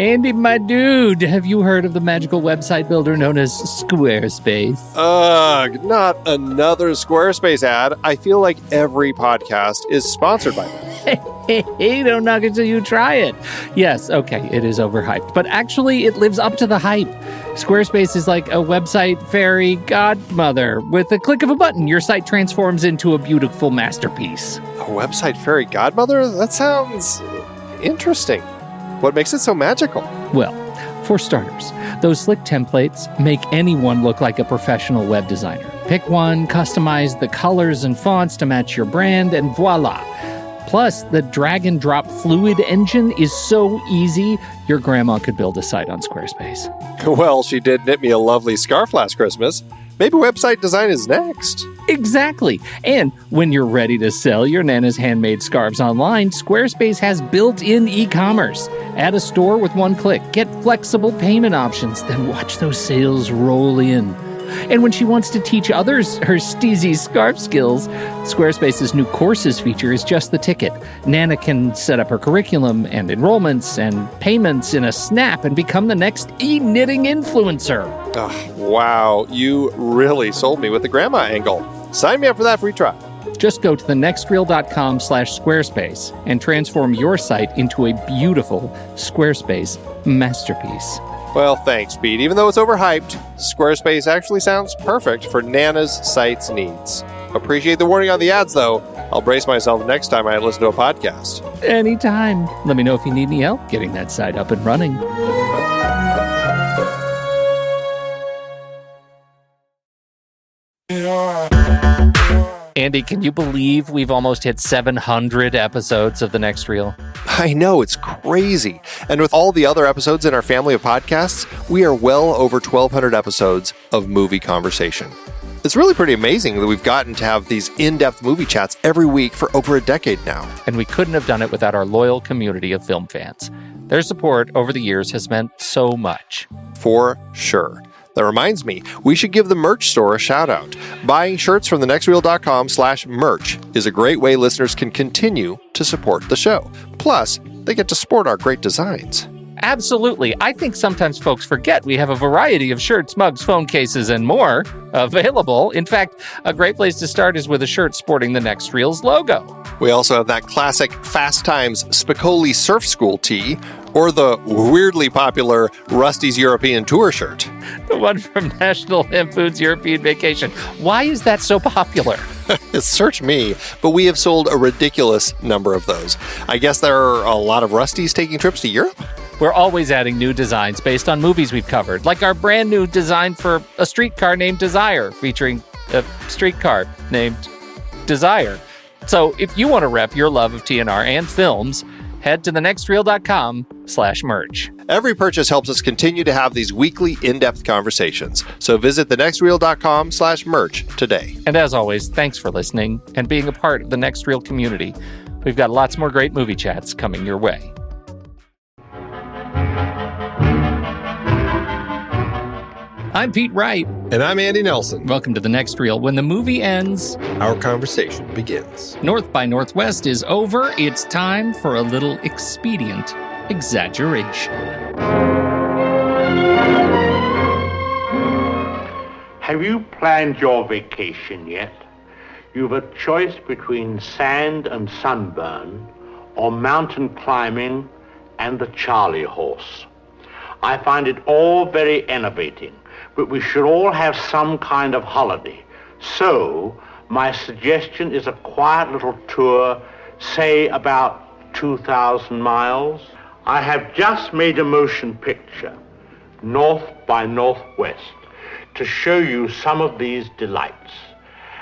Andy, my dude, have you heard of the magical website builder known as Squarespace? Ugh, not another Squarespace ad. I feel like every podcast is sponsored by them. Hey, don't knock it till you try it. Yes, okay, it is overhyped, but actually it lives up to the hype. Squarespace is like a website fairy godmother. With a click of a button, your site transforms into a beautiful masterpiece. A website fairy godmother? That sounds interesting. What makes it so magical? Well, for starters, those slick templates make anyone look like a professional web designer. Pick one, customize the colors and fonts to match your brand, and voila. Plus, the drag and drop fluid engine is so easy, your grandma could build a site on Squarespace. Well, she did knit me a lovely scarf last Christmas. Maybe website design is next. Exactly. And when you're ready to sell your Nana's handmade scarves online, Squarespace has built-in e-commerce. Add a store with one click. Get flexible payment options. Then watch those sales roll in. And when she wants to teach others her steezy scarf skills, Squarespace's new courses feature is just the ticket. Nana can set up her curriculum and enrollments and payments in a snap and become the next e-knitting influencer. Oh, wow, you really sold me with the grandma angle. Sign me up for that free trial. Just go to thenextreel.com/Squarespace and transform your site into a beautiful Squarespace masterpiece. Well, thanks, Pete. Even though it's overhyped, Squarespace actually sounds perfect for Nana's site's needs. Appreciate the warning on the ads, though. I'll brace myself next time I listen to a podcast. Anytime. Let me know if you need any help getting that site up and running. Andy, can you believe we've almost hit 700 episodes of The Next Reel? I know, it's crazy. And with all the other episodes in our family of podcasts, we are well over 1,200 episodes of movie conversation. It's really pretty amazing that we've gotten to have these in-depth movie chats every week for over a decade now. And we couldn't have done it without our loyal community of film fans. Their support over the years has meant so much. For sure. That reminds me, we should give the merch store a shout out. Buying shirts from thenextreel.com/merch is a great way listeners can continue to support the show. Plus, they get to sport our great designs. Absolutely. I think sometimes folks forget we have a variety of shirts, mugs, phone cases, and more available. In fact, a great place to start is with a shirt sporting the Next Reel's logo. We also have that classic Fast Times Spicoli Surf School tee, or the weirdly popular Rusty's European Tour shirt. The one from National Lampoon's European Vacation. Why is that so popular? Search me, but we have sold a ridiculous number of those. I guess there are a lot of Rustys taking trips to Europe? We're always adding new designs based on movies we've covered, like our brand new design for a streetcar named Desire, featuring a streetcar named Desire. So if you want to rep your love of TNR and films, head to thenextreel.com/merch. Every purchase helps us continue to have these weekly in-depth conversations. So visit thenextreel.com/merch today. And as always, thanks for listening and being a part of the Next Reel community. We've got lots more great movie chats coming your way. I'm Pete Wright. And I'm Andy Nelson. Welcome to The Next Reel. When the movie ends, our conversation begins. North by Northwest is over. It's time for a little expedient exaggeration. Have you planned your vacation yet? You've a choice between sand and sunburn, or mountain climbing and the Charlie horse. I find it all very enervating, but we should all have some kind of holiday. So, my suggestion is a quiet little tour, say about 2,000 miles. I have just made a motion picture, North by Northwest, to show you some of these delights.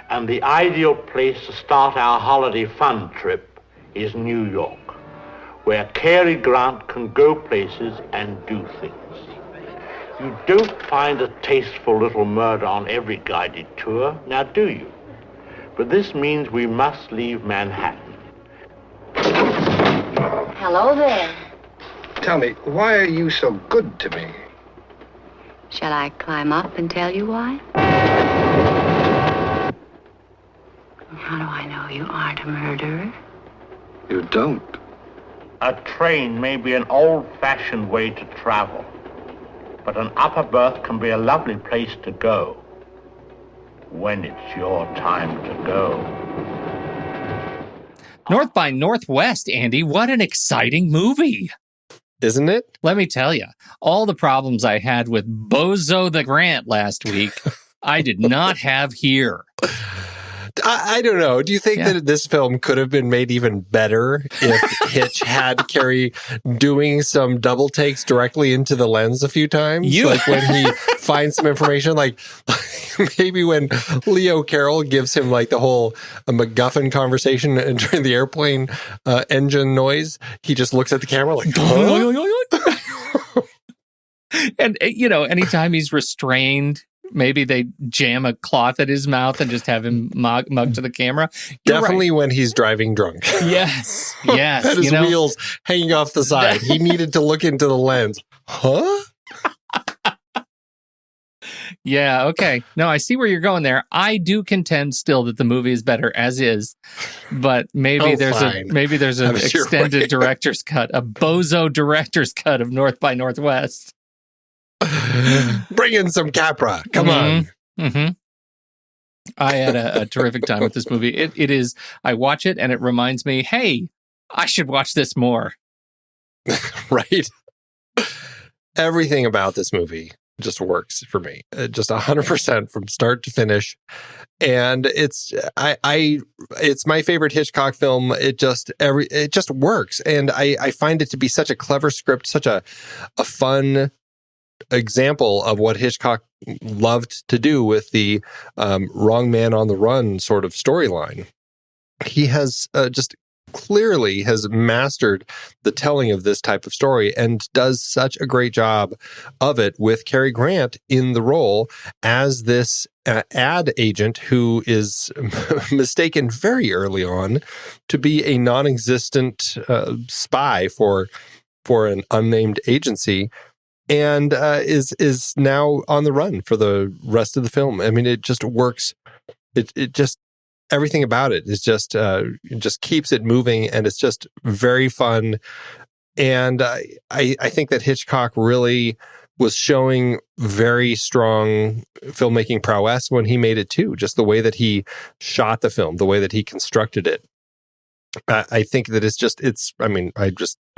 And the ideal place to start our holiday fun trip is New York, where Cary Grant can go places and do things. You don't find a tasteful little murder on every guided tour, now do you? But this means we must leave Manhattan. Hello there. Tell me, why are you so good to me? Shall I climb up and tell you why? How do I know you aren't a murderer? You don't. A train may be an old-fashioned way to travel, but an upper berth can be a lovely place to go when it's your time to go. North by Northwest, Andy, what an exciting movie. Isn't it? Let me tell you, all the problems I had with Bozo the Grant last week, I did not have here. I don't know. Do you think that this film could have been made even better if Hitch had Cary doing some double takes directly into the lens a few times? Like when he finds some information, like maybe when Leo Carroll gives him like the whole MacGuffin conversation during the airplane engine noise, he just looks at the camera like, huh? And, anytime he's restrained, maybe they jam a cloth at his mouth and just have him mug to the camera. Definitely right. When he's driving drunk. Yes. Had his wheels hanging off the side. He needed to look into the lens. Huh? Yeah, okay. No, I see where you're going there. I do contend still that the movie is better as is, but maybe there's an extended director's cut, a bozo director's cut of North by Northwest. Bring in some Capra. Come on. Mm-hmm. I had a terrific time with this movie. It is, I watch it and it reminds me, hey, I should watch this more. Right. Everything about this movie just works for me. Just 100% from start to finish. And it's my favorite Hitchcock film. It just works. And I find it to be such a clever script, such a fun example of what Hitchcock loved to do with the wrong man on the run sort of storyline. He has just clearly has mastered the telling of this type of story and does such a great job of it with Cary Grant in the role as this ad agent who is mistaken very early on to be a non-existent spy for an unnamed agency, and is now on the run for the rest of the film. I mean, it just works. It just, everything about it is just keeps it moving, and it's just very fun. And I think that Hitchcock really was showing very strong filmmaking prowess when he made it too. Just the way that he shot the film, the way that he constructed it. I think that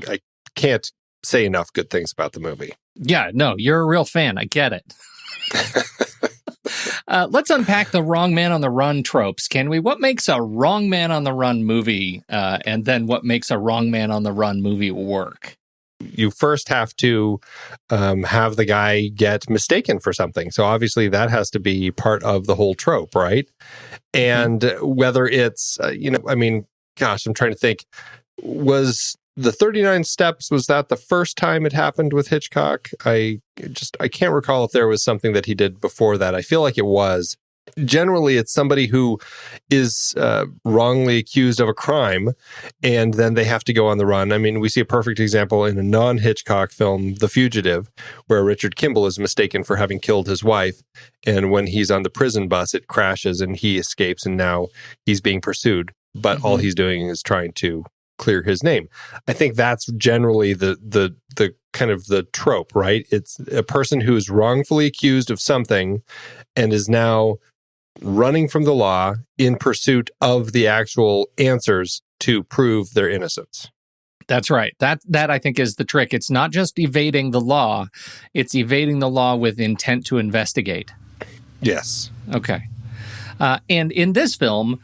I can't say enough good things about the movie. Yeah, no, you're a real fan. I get it. Let's unpack the wrong man on the run tropes, can we? What makes a wrong man on the run movie, and then what makes a wrong man on the run movie work? You first have to have the guy get mistaken for something. So obviously that has to be part of the whole trope, right? And whether it's, I'm trying to think, was the 39 Steps, was that the first time it happened with Hitchcock? I can't recall if there was something that he did before that. I feel like it was. Generally, it's somebody who is wrongly accused of a crime, and then they have to go on the run. I mean, we see a perfect example in a non-Hitchcock film, The Fugitive, where Richard Kimball is mistaken for having killed his wife. And when he's on the prison bus, it crashes and he escapes, and now he's being pursued. But all he's doing is trying to clear his name. I think that's generally the kind of the trope, right? It's a person who is wrongfully accused of something and is now running from the law in pursuit of the actual answers to prove their innocence. That's right. That I think is the trick. It's not just evading the law, it's evading the law with intent to investigate. Yes. Okay. And in this film,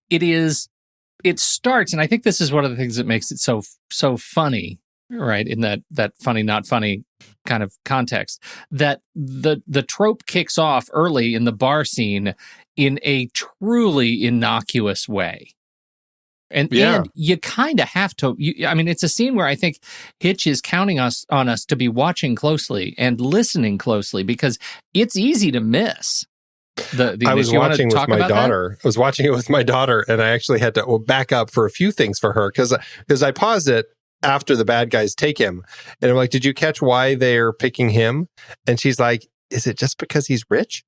it starts, and I think this is one of the things that makes it so funny, right? In that funny, not funny kind of context, that the trope kicks off early in the bar scene in a truly innocuous way. And you kind of have to, it's a scene where I think Hitch is counting on us to be watching closely and listening closely, because it's easy to miss. I was watching with my daughter. I was watching it with my daughter, and I actually had to back up for a few things for her because I paused it after the bad guys take him, and I'm like, "Did you catch why they're picking him?" And she's like, "Is it just because he's rich?"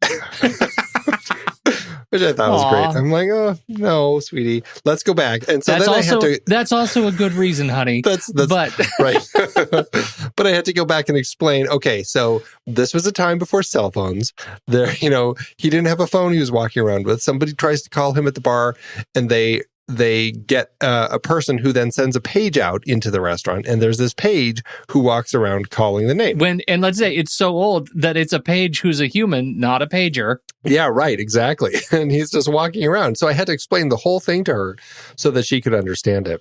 which I thought was Aw. great. I'm like, oh, no, sweetie, let's go back. And so That's then also I had to... that's also a good reason, honey. That's but right. But I had to go back and explain, okay, so this was a time before cell phones. There, he didn't have a phone he was walking around with. Somebody tries to call him at the bar, and they get a person who then sends a page out into the restaurant, and there's this page who walks around calling the name. And let's say it's so old that it's a page who's a human, not a pager. Yeah, right, exactly. And he's just walking around. So I had to explain the whole thing to her so that she could understand it.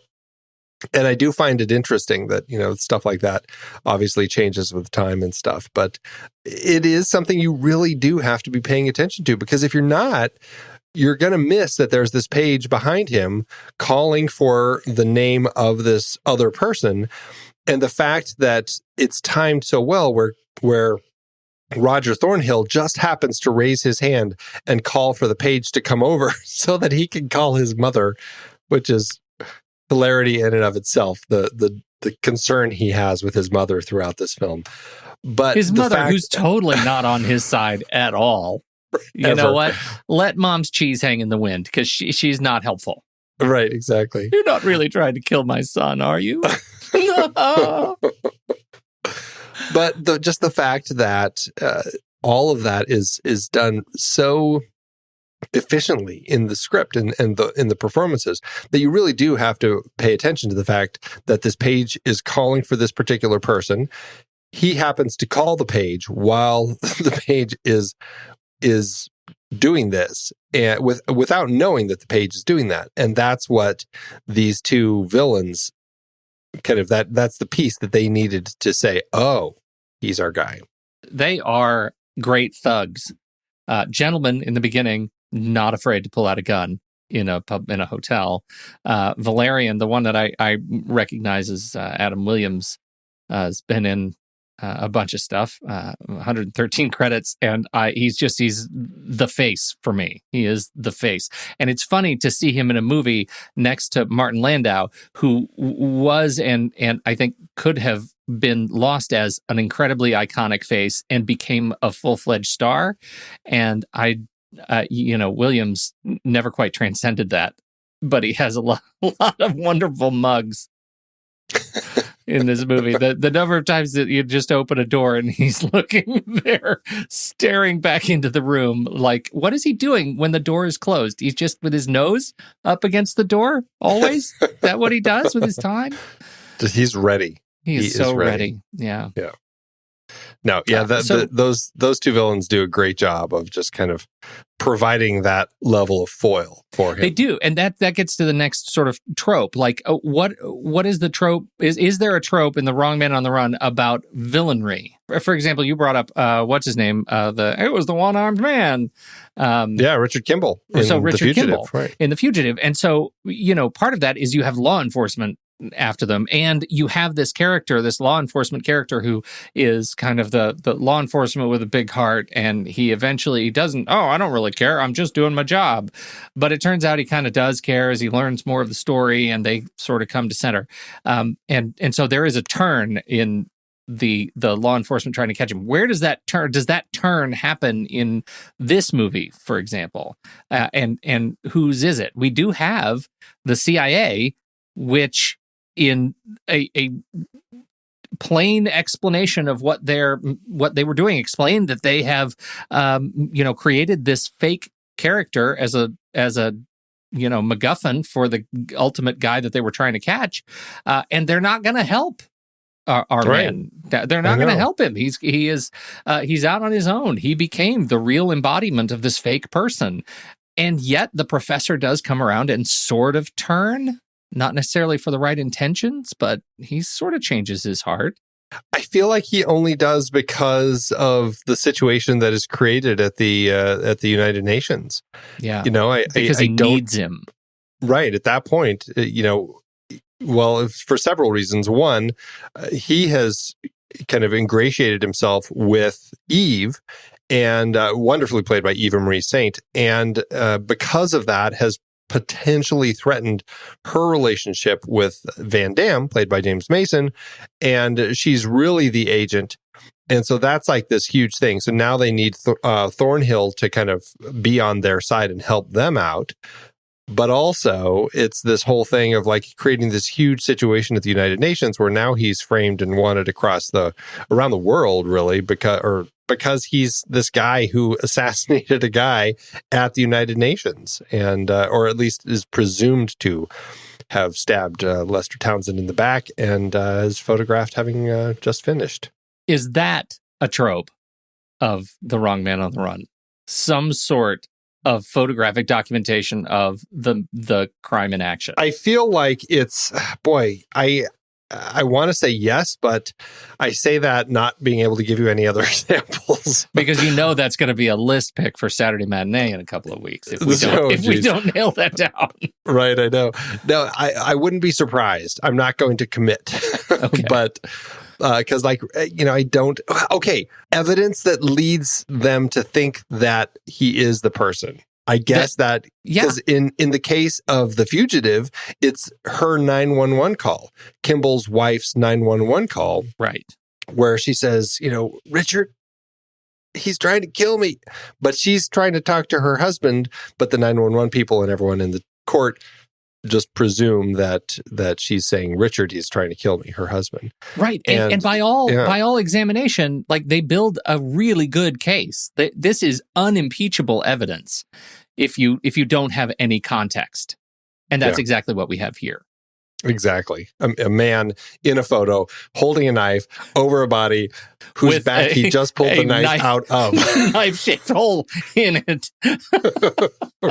And I do find it interesting that, stuff like that obviously changes with time and stuff. But it is something you really do have to be paying attention to, because if you're not, you're going to miss that there's this page behind him calling for the name of this other person. And the fact that it's timed so well where Roger Thornhill just happens to raise his hand and call for the page to come over so that he can call his mother, which is hilarity in and of itself, the concern he has with his mother throughout this film. But his mother, who's totally not on his side at all. You know what? Let mom's cheese hang in the wind, because she's not helpful. Right, exactly. You're not really trying to kill my son, are you? But just the fact that all of that is done so efficiently in the script and in the performances that you really do have to pay attention to the fact that this page is calling for this particular person. He happens to call the page while the page is doing this, and without knowing that the page is doing that. And that's what these two villains that's the piece that they needed to say, oh, he's our guy. They are great thugs. Gentlemen in the beginning, not afraid to pull out a gun in a pub, in a hotel. Valerian, the one that I recognize as Adam Williams, has been in a bunch of stuff, 113 credits, and he's the face for me. He is the face. And it's funny to see him in a movie next to Martin Landau, who was and I think could have been lost as an incredibly iconic face and became a full-fledged star. And Williams never quite transcended that, but he has a lot of wonderful mugs in this movie. The number of times that you just open a door and he's looking there, staring back into the room, like, what is he doing when the door is closed? He's just with his nose up against the door, always? Is that what he does with his time? He's ready. He is so ready. Yeah. Yeah. No, yeah, those two villains do a great job of just kind of providing that level of foil for him. They do, and that gets to the next sort of trope. Like, what is the trope? Is there a trope in The Wrong Man on the Run about villainry? For example, you brought up what's his name? It was the one-armed man. Richard Kimball. Richard Kimball right. in The Fugitive, and so part of that is you have law enforcement after them, and you have this law enforcement character who is kind of the law enforcement with a big heart, and he eventually doesn't, I don't really care, I'm just doing my job. But it turns out he kind of does care as he learns more of the story, and they sort of come to center. And so there is a turn in the law enforcement trying to catch him. Where does that turn happen in this movie, for example? And whose is it? We do have the CIA, which in a plain explanation of what they were doing, explained that they have created this fake character as a MacGuffin for the ultimate guy that they were trying to catch, and they're not going to help our right. man. They're not going to help him. He's out on his own. He became the real embodiment of this fake person, and yet the professor does come around and sort of turn. Not necessarily for the right intentions, but he sort of changes his heart. I feel like he only does because of the situation that is created at the United Nations. Yeah, because he needs him. Right at that point, well, for several reasons. One, he has kind of ingratiated himself with Eve, and wonderfully played by Eva Marie Saint, and because of that, has potentially threatened her relationship with Van Damme, played by James Mason, and she's really the agent And so that's like this huge thing. So now they need Thornhill to kind of be on their side and help them out. But also, it's this whole thing of like creating this huge situation at the United Nations where now he's framed and wanted around the world, really, because he's this guy who assassinated a guy at the United Nations, and or at least is presumed to have stabbed Lester Townsend in the back, and is photographed having just finished. Is that a trope of The Wrong Man on the Run? Some sort of photographic documentation of the crime in action? I feel like it's, I want to say yes, but I say that not being able to give you any other examples. Because that's going to be a list pick for Saturday Matinee in a couple of weeks if we don't nail that down. Right, I know. No, I wouldn't be surprised. I'm not going to commit. Okay. But because I don't. Okay, evidence that leads them to think that he is the person. I guess that because in the case of The Fugitive, it's her 911 call, Kimball's wife's 911 call, right, where she says, Richard, he's trying to kill me, but she's trying to talk to her husband, but the 911 people and everyone in the court just presume that she's saying, Richard, he's trying to kill me, her husband. Right. And by all examination, like, they build a really good case. This is unimpeachable evidence if you don't have any context. And that's exactly what we have here. Exactly. A man in a photo holding a knife over a body whose back he just pulled the knife out of. Knife-shaped hole in it.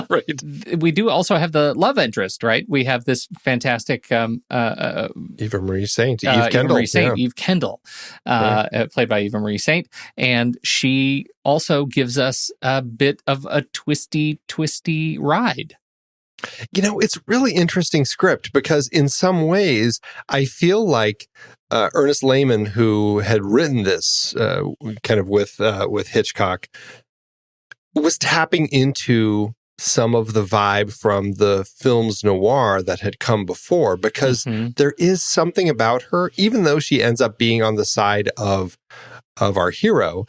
Right. We do also have the love interest, right? We have this fantastic Eva Marie Saint, Eve Kendall. Eve Kendall, played by Eva Marie Saint. And she also gives us a bit of a twisty ride. It's really interesting script because in some ways, I feel like Ernest Lehman, who had written this kind of with Hitchcock, was tapping into some of the vibe from the films noir that had come before, because there is something about her, even though she ends up being on the side of our hero.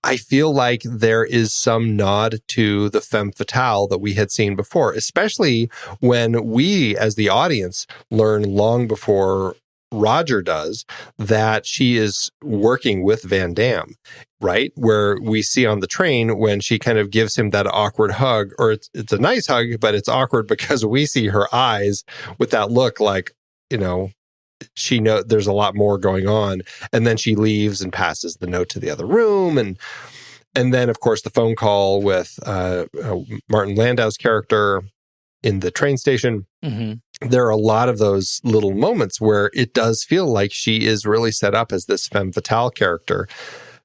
I feel like there is some nod to the femme fatale that we had seen before, especially when we, as the audience, learn long before Roger does that she is working with Van Damme, right? Where we see on the train when she kind of gives him that awkward hug, or it's a nice hug, but it's awkward because we see her eyes with that look like, she knows there's a lot more going on, and then she leaves and passes the note to the other room, and then of course the phone call with Martin Landau's character in the train station. There are a lot of those little moments where it does feel like she is really set up as this femme fatale character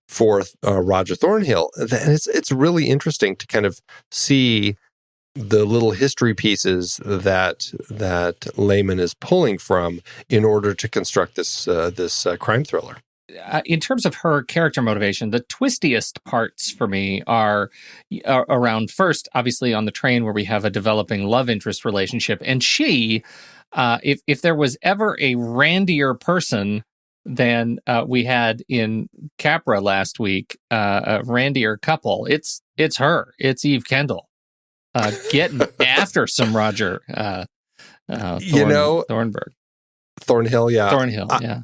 for Roger Thornhill, and it's really interesting to kind of see the little history pieces that Lehman is pulling from in order to construct this crime thriller. In terms of her character motivation, the twistiest parts for me are around, first, obviously on the train, where we have a developing love interest relationship, and she, if there was ever a randier person than we had in Capra last week, a randier couple, it's her. It's Eve Kendall. Getting after some Roger Thornhill, yeah. Thornhill, yeah.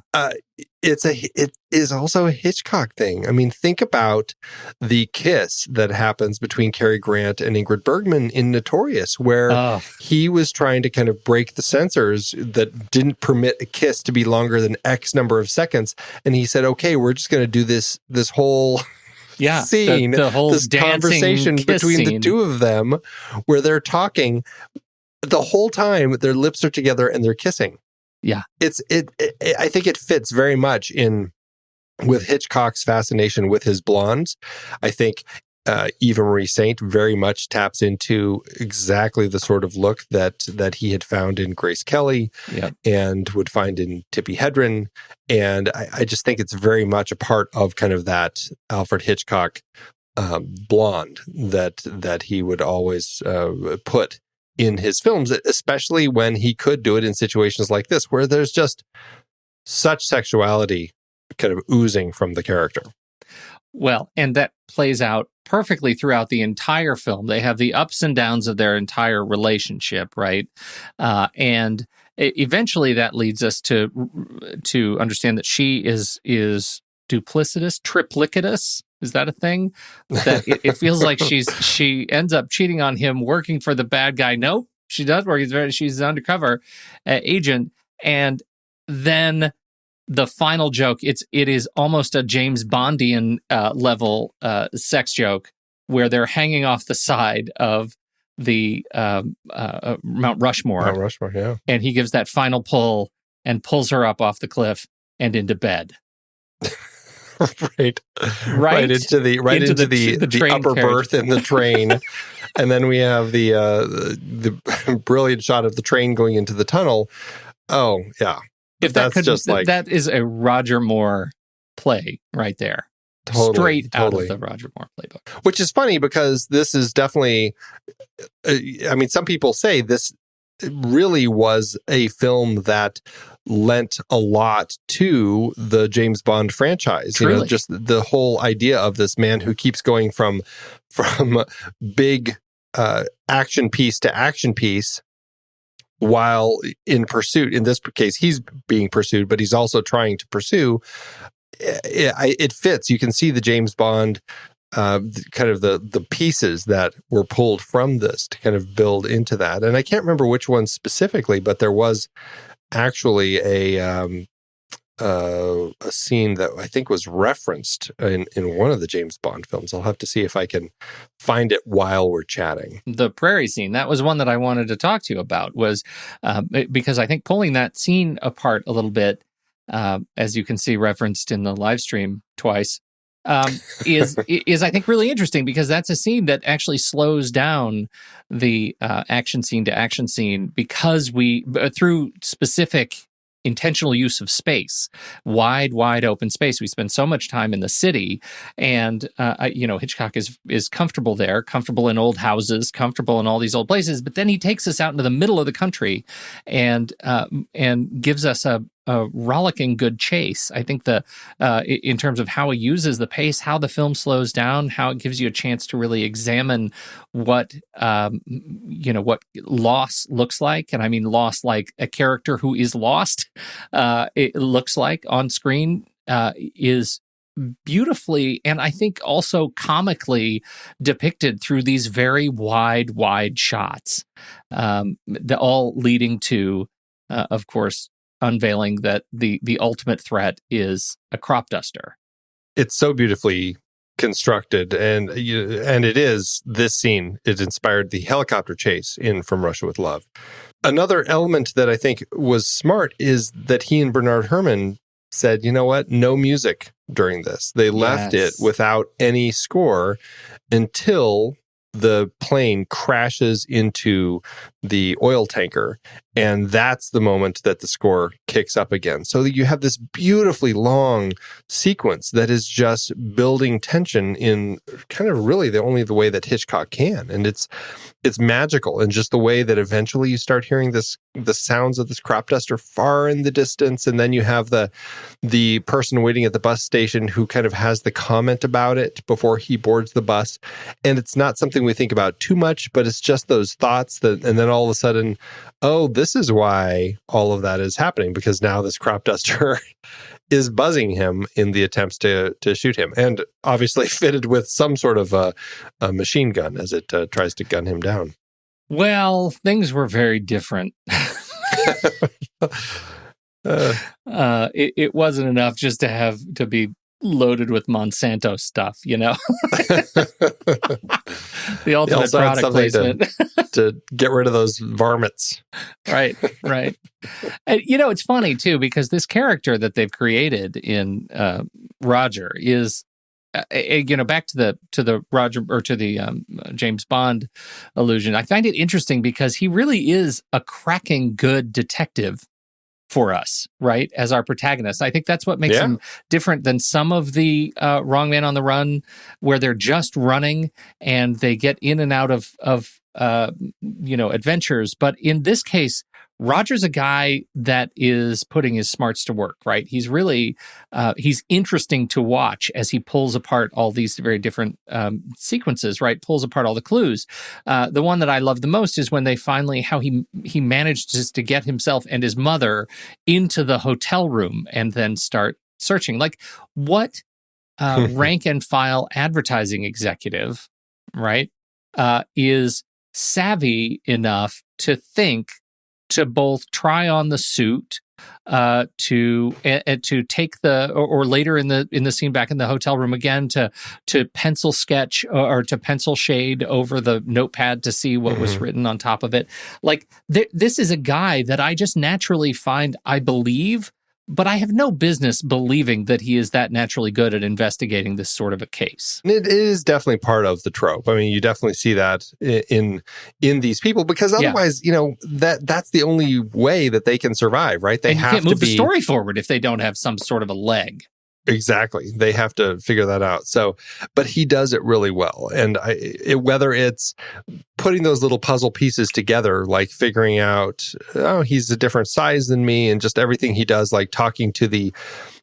It is also a Hitchcock thing. I mean, think about the kiss that happens between Cary Grant and Ingrid Bergman in Notorious, where he was trying to kind of break the censors that didn't permit a kiss to be longer than X number of seconds, and he said, "Okay, we're just going to do this whole." Scene, the whole this conversation between the two of them, where they're talking the whole time, their lips are together and they're kissing. Yeah, I think it fits very much in with Hitchcock's fascination with his blondes. I think Eva Marie Saint very much taps into exactly the sort of look that he had found in Grace Kelly and would find in Tippi Hedren. And I just think it's very much a part of kind of that Alfred Hitchcock blonde that he would always put in his films, especially when he could do it in situations like this, where there's just such sexuality kind of oozing from the character. Well, and that plays out perfectly throughout the entire film. They have the ups and downs of their entire relationship, right? And eventually that leads us to understand that she is duplicitous, triplicitous. Is that a thing? That it feels like she ends up cheating on him, working for the bad guy. Nope, she does work. She's an undercover agent, and then the final joke, it is almost a James Bondian level sex joke where they're hanging off the side of the Mount Rushmore. Mount Rushmore, yeah. And he gives that final pull and pulls her up off the cliff and into bed. right into the upper berth in the train. And then we have the brilliant shot of the train going into the tunnel. Oh, yeah. If that is a Roger Moore play right there. Totally, straight out of the Roger Moore playbook. Which is funny because this is definitely, some people say this really was a film that lent a lot to the James Bond franchise. Truly. Just the whole idea of this man who keeps going from big action piece to action piece, while in pursuit. In this case, he's being pursued, but he's also trying to pursue. It fits. You can see the James Bond, kind of the pieces that were pulled from this to kind of build into that. And I can't remember which one specifically, but there was actually a scene that I think was referenced in one of the James Bond films. I'll have to see if I can find it while we're chatting. The prairie scene, that was one that I wanted to talk to you about, was because I think pulling that scene apart a little bit, as you can see referenced in the live stream twice, is I think really interesting, because that's a scene that actually slows down the action scene to action scene, because through specific intentional use of space, wide open space. We spend so much time in the city, and Hitchcock is comfortable there, comfortable in old houses, comfortable in all these old places. But then he takes us out into the middle of the country and gives us a rollicking good chase. I think in terms of how he uses the pace, how the film slows down, how it gives you a chance to really examine what loss looks like. And I mean loss like a character who is lost. It looks like on screen is beautifully, and I think also comically depicted through these very wide shots, all leading to, of course, unveiling that the ultimate threat is a crop duster. It's so beautifully constructed, and it is this scene. It inspired the helicopter chase in From Russia with Love. Another element that I think was smart is that he and Bernard Herrmann said, you know what, no music during this. They left it without any score until the plane crashes into the oil tanker, and that's the moment that the score kicks up again. So you have this beautifully long sequence that is just building tension in kind of really the way that Hitchcock can, and it's magical. And just the way that eventually you start hearing the sounds of this crop duster far in the distance, and then you have the person waiting at the bus station who kind of has the comment about it before he boards the bus, and it's not something we think about too much, but it's just those thoughts and then all of a sudden, oh, this is why all of that is happening, because now this crop duster is buzzing him in the attempts to shoot him, and obviously fitted with some sort of a machine gun as it tries to gun him down. Well, things were very different. It wasn't enough just to be loaded with Monsanto stuff, the ultimate product placement to get rid of those varmints. Right. And it's funny too, because this character that they've created in Roger is, back to the Roger, or to the James Bond allusion. I find it interesting because he really is a cracking good detective for us, right, as our protagonist. I think that's what makes him different than some of the Wrong Man on the Run, where they're just running and they get in and out of adventures. But in this case, Roger's a guy that is putting his smarts to work, right? He's really, he's interesting to watch as he pulls apart all these very different sequences, right? Pulls apart all the clues. The one that I love the most is when they finally, how he managed just to get himself and his mother into the hotel room and then start searching. Like, what rank and file advertising executive, right, is savvy enough to think to both try on the suit, to take the, or later in the scene back in the hotel room again, to pencil sketch or to pencil shade over the notepad to see what was written on top of it. Like, this is a guy that I just naturally find, I believe, but I have no business believing that he is that naturally good at investigating this sort of a case. It is definitely part of the trope. I mean, you definitely see that in these people, because otherwise, that's the only way that they can survive, right? They have to move the story forward if they don't have some sort of a leg. Exactly. They have to figure that out. So, but he does it really well. And whether it's putting those little puzzle pieces together, like figuring out, oh, he's a different size than me, and just everything he does, like talking to the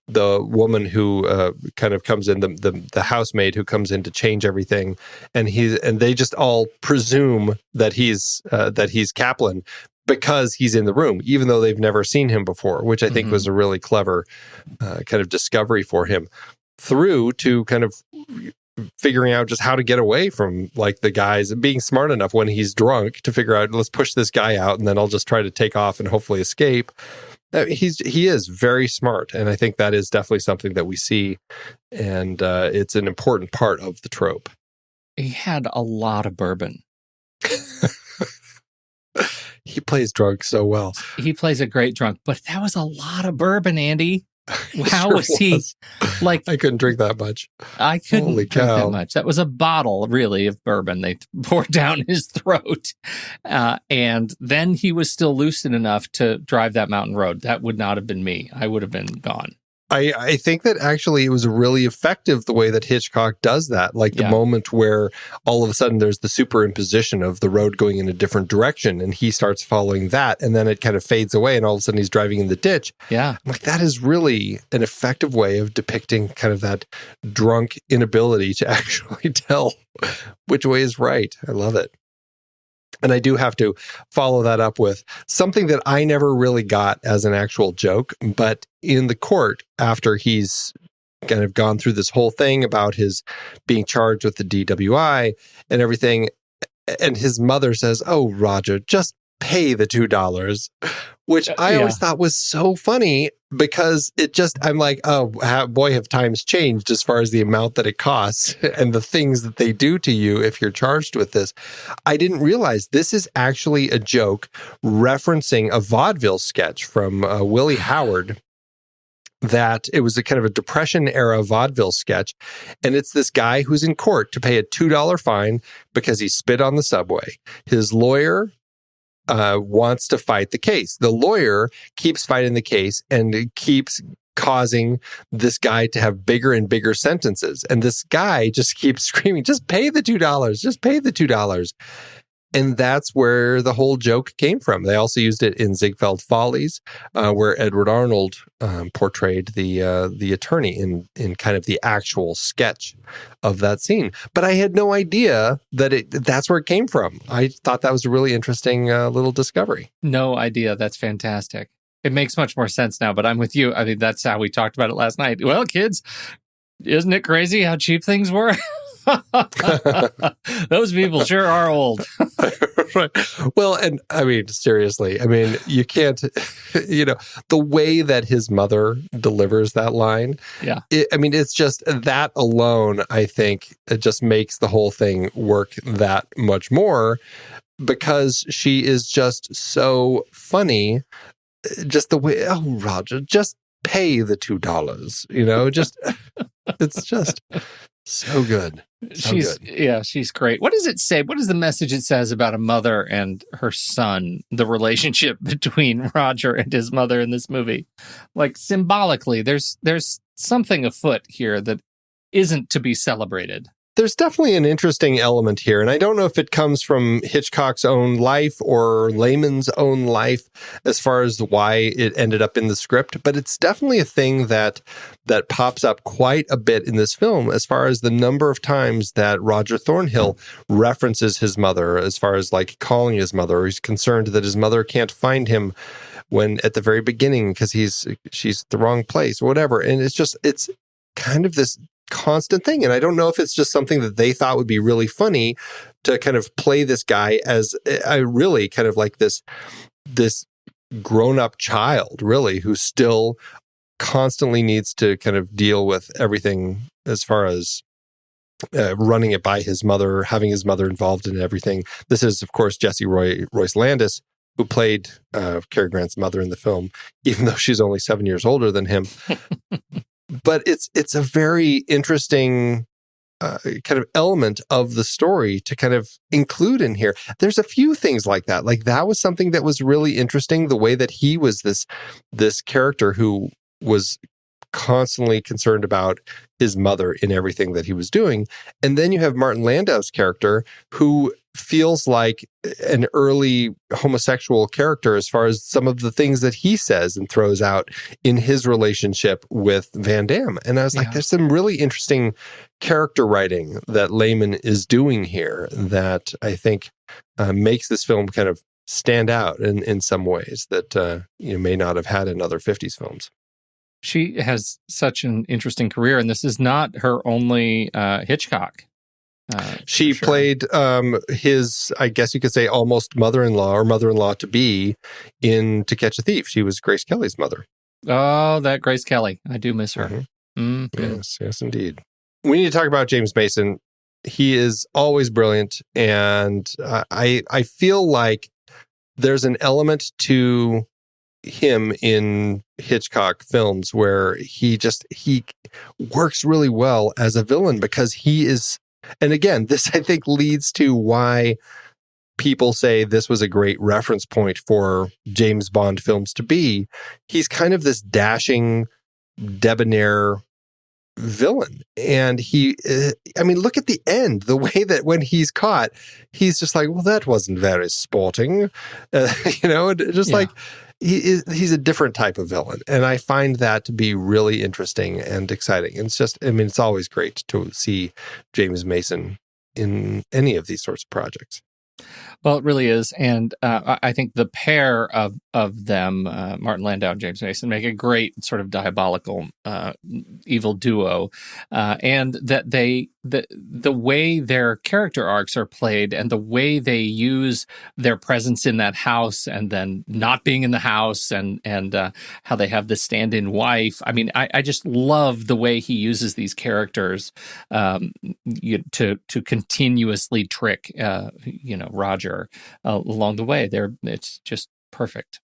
woman who kind of comes in, the housemaid who comes in to change everything, and they just all presume that he's Kaplan, because he's in the room, even though they've never seen him before, which I think was a really clever kind of discovery for him, through to kind of figuring out just how to get away from, like, the guys, being smart enough when he's drunk to figure out, let's push this guy out and then I'll just try to take off and hopefully escape. He is very smart, and I think that is definitely something that we see, and it's an important part of the trope. He had a lot of bourbon. He plays drunk so well. He plays a great drunk, but that was a lot of bourbon, Andy. How was he? Like, I couldn't drink that much. I couldn't drink that much. That was a bottle, really, of bourbon they poured down his throat. And then he was still lucid enough to drive that mountain road. That would not have been me. I would have been gone. I think that actually it was really effective the way that Hitchcock does that. Like the moment where all of a sudden there's the superimposition of the road going in a different direction and he starts following that, and then it kind of fades away and all of a sudden he's driving in the ditch. Yeah. I'm like, that is really an effective way of depicting kind of that drunk inability to actually tell which way is right. I love it. And I do have to follow that up with something that I never really got as an actual joke, but in the court, after he's kind of gone through this whole thing about his being charged with the DWI and everything, and his mother says, "Oh, Roger, just pay the $2, which I always thought was so funny, because it just, I'm like, oh, boy, have times changed as far as the amount that it costs and the things that they do to you if you're charged with this. I didn't realize this is actually a joke referencing a vaudeville sketch from Willie Howard, that it was a kind of a Depression era vaudeville sketch. And it's this guy who's in court to pay a $2 fine because he spit on the subway. His lawyer wants to fight the case. The lawyer keeps fighting the case and it keeps causing this guy to have bigger and bigger sentences. And this guy just keeps screaming, just pay the $2, just pay the $2. And that's where the whole joke came from. They also used it in Ziegfeld Follies, where Edward Arnold portrayed the attorney in kind of the actual sketch of that scene. But I had no idea that that's where it came from. I thought that was a really interesting little discovery. No idea. That's fantastic. It makes much more sense now, but I'm with you. I mean, that's how we talked about it last night. Well, kids, isn't it crazy how cheap things were? Those people sure are old. Right. Well, and I mean, seriously, I mean, you can't, the way that his mother delivers that line. Yeah. It's just that alone, I think, it just makes the whole thing work that much more, because she is just so funny. Just the way, oh, Roger, just pay the $2, just, it's just so good. She's great. What does it say? What is the message it says about a mother and her son, the relationship between Roger and his mother in this movie? Like, symbolically, there's something afoot here that isn't to be celebrated. there's definitely an interesting element here. And I don't know if it comes from Hitchcock's own life or Lehman's own life as far as why it ended up in the script, but it's definitely a thing that pops up quite a bit in this film as far as the number of times that Roger Thornhill references his mother, as far as like calling his mother, or he's concerned that his mother can't find him when at the very beginning because she's at the wrong place or whatever. And it's kind of this constant thing. And I don't know if it's just something that they thought would be really funny to kind of play this guy as a really kind of like this grown-up child, really, who still constantly needs to kind of deal with everything as far as running it by his mother, having his mother involved in everything. This is, of course, Jessie Royce Landis, who played Cary Grant's mother in the film, even though she's only 7 years older than him. But it's a very interesting kind of element of the story to kind of include in here. There's a few things like that. Like that was something that was really interesting, the way that he was this character who was constantly concerned about his mother in everything that he was doing. And then you have Martin Landau's character, who feels like an early homosexual character as far as some of the things that he says and throws out in his relationship with Van Damme. And I was like, there's some really interesting character writing that Lehman is doing here that I think makes this film kind of stand out in some ways that you may not have had in other 50s films. She has such an interesting career, and this is not her only Hitchcock. She played his, I guess you could say, almost mother-in-law or mother-in-law to be in To Catch a Thief. She was Grace Kelly's mother. Oh, that Grace Kelly. I do miss her. Mm-hmm. Mm-hmm. Yes, indeed. We need to talk about James Mason. He is always brilliant, and I feel like there's an element to him in Hitchcock films where he works really well as a villain, because he is, and again, this I think leads to why people say this was a great reference point for James Bond films to be. He's kind of this dashing, debonair villain. And look at the end, the way that when he's caught, he's just like, well, that wasn't very sporting. Like he's a different type of villain. And I find that to be really interesting and exciting. And it's always great to see James Mason in any of these sorts of projects. Well, it really is. And I think the pair of them, Martin Landau and James Mason, make a great sort of diabolical evil duo. And that the way their character arcs are played and the way they use their presence in that house and then not being in the house and how they have the stand-in wife. I mean, I just love the way he uses these characters to continuously trick, Roger along the way. It's just perfect.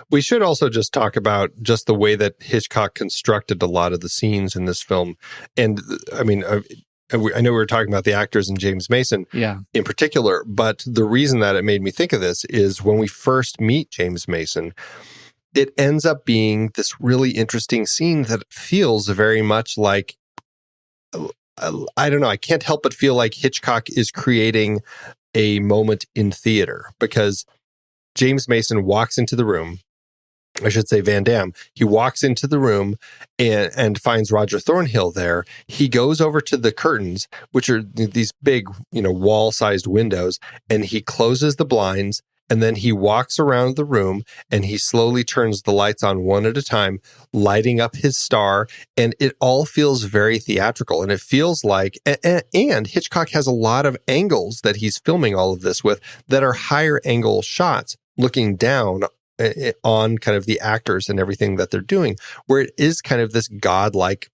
We should also just talk about just the way that Hitchcock constructed a lot of the scenes in this film. And I mean, I know we were talking about the actors and James Mason in particular, but the reason that it made me think of this is when we first meet James Mason, it ends up being this really interesting scene that feels very much like, I don't know, I can't help but feel like Hitchcock is creating a moment in theater, because James Mason walks into the room, I should say Van Damme, he walks into the room and finds Roger Thornhill there. He goes over to the curtains, which are these big, wall-sized windows, and he closes the blinds, and then he walks around the room and he slowly turns the lights on one at a time, lighting up his star. And it all feels very theatrical. And it feels like, and Hitchcock has a lot of angles that he's filming all of this with that are higher angle shots looking down on kind of the actors and everything that they're doing, where it is kind of this godlike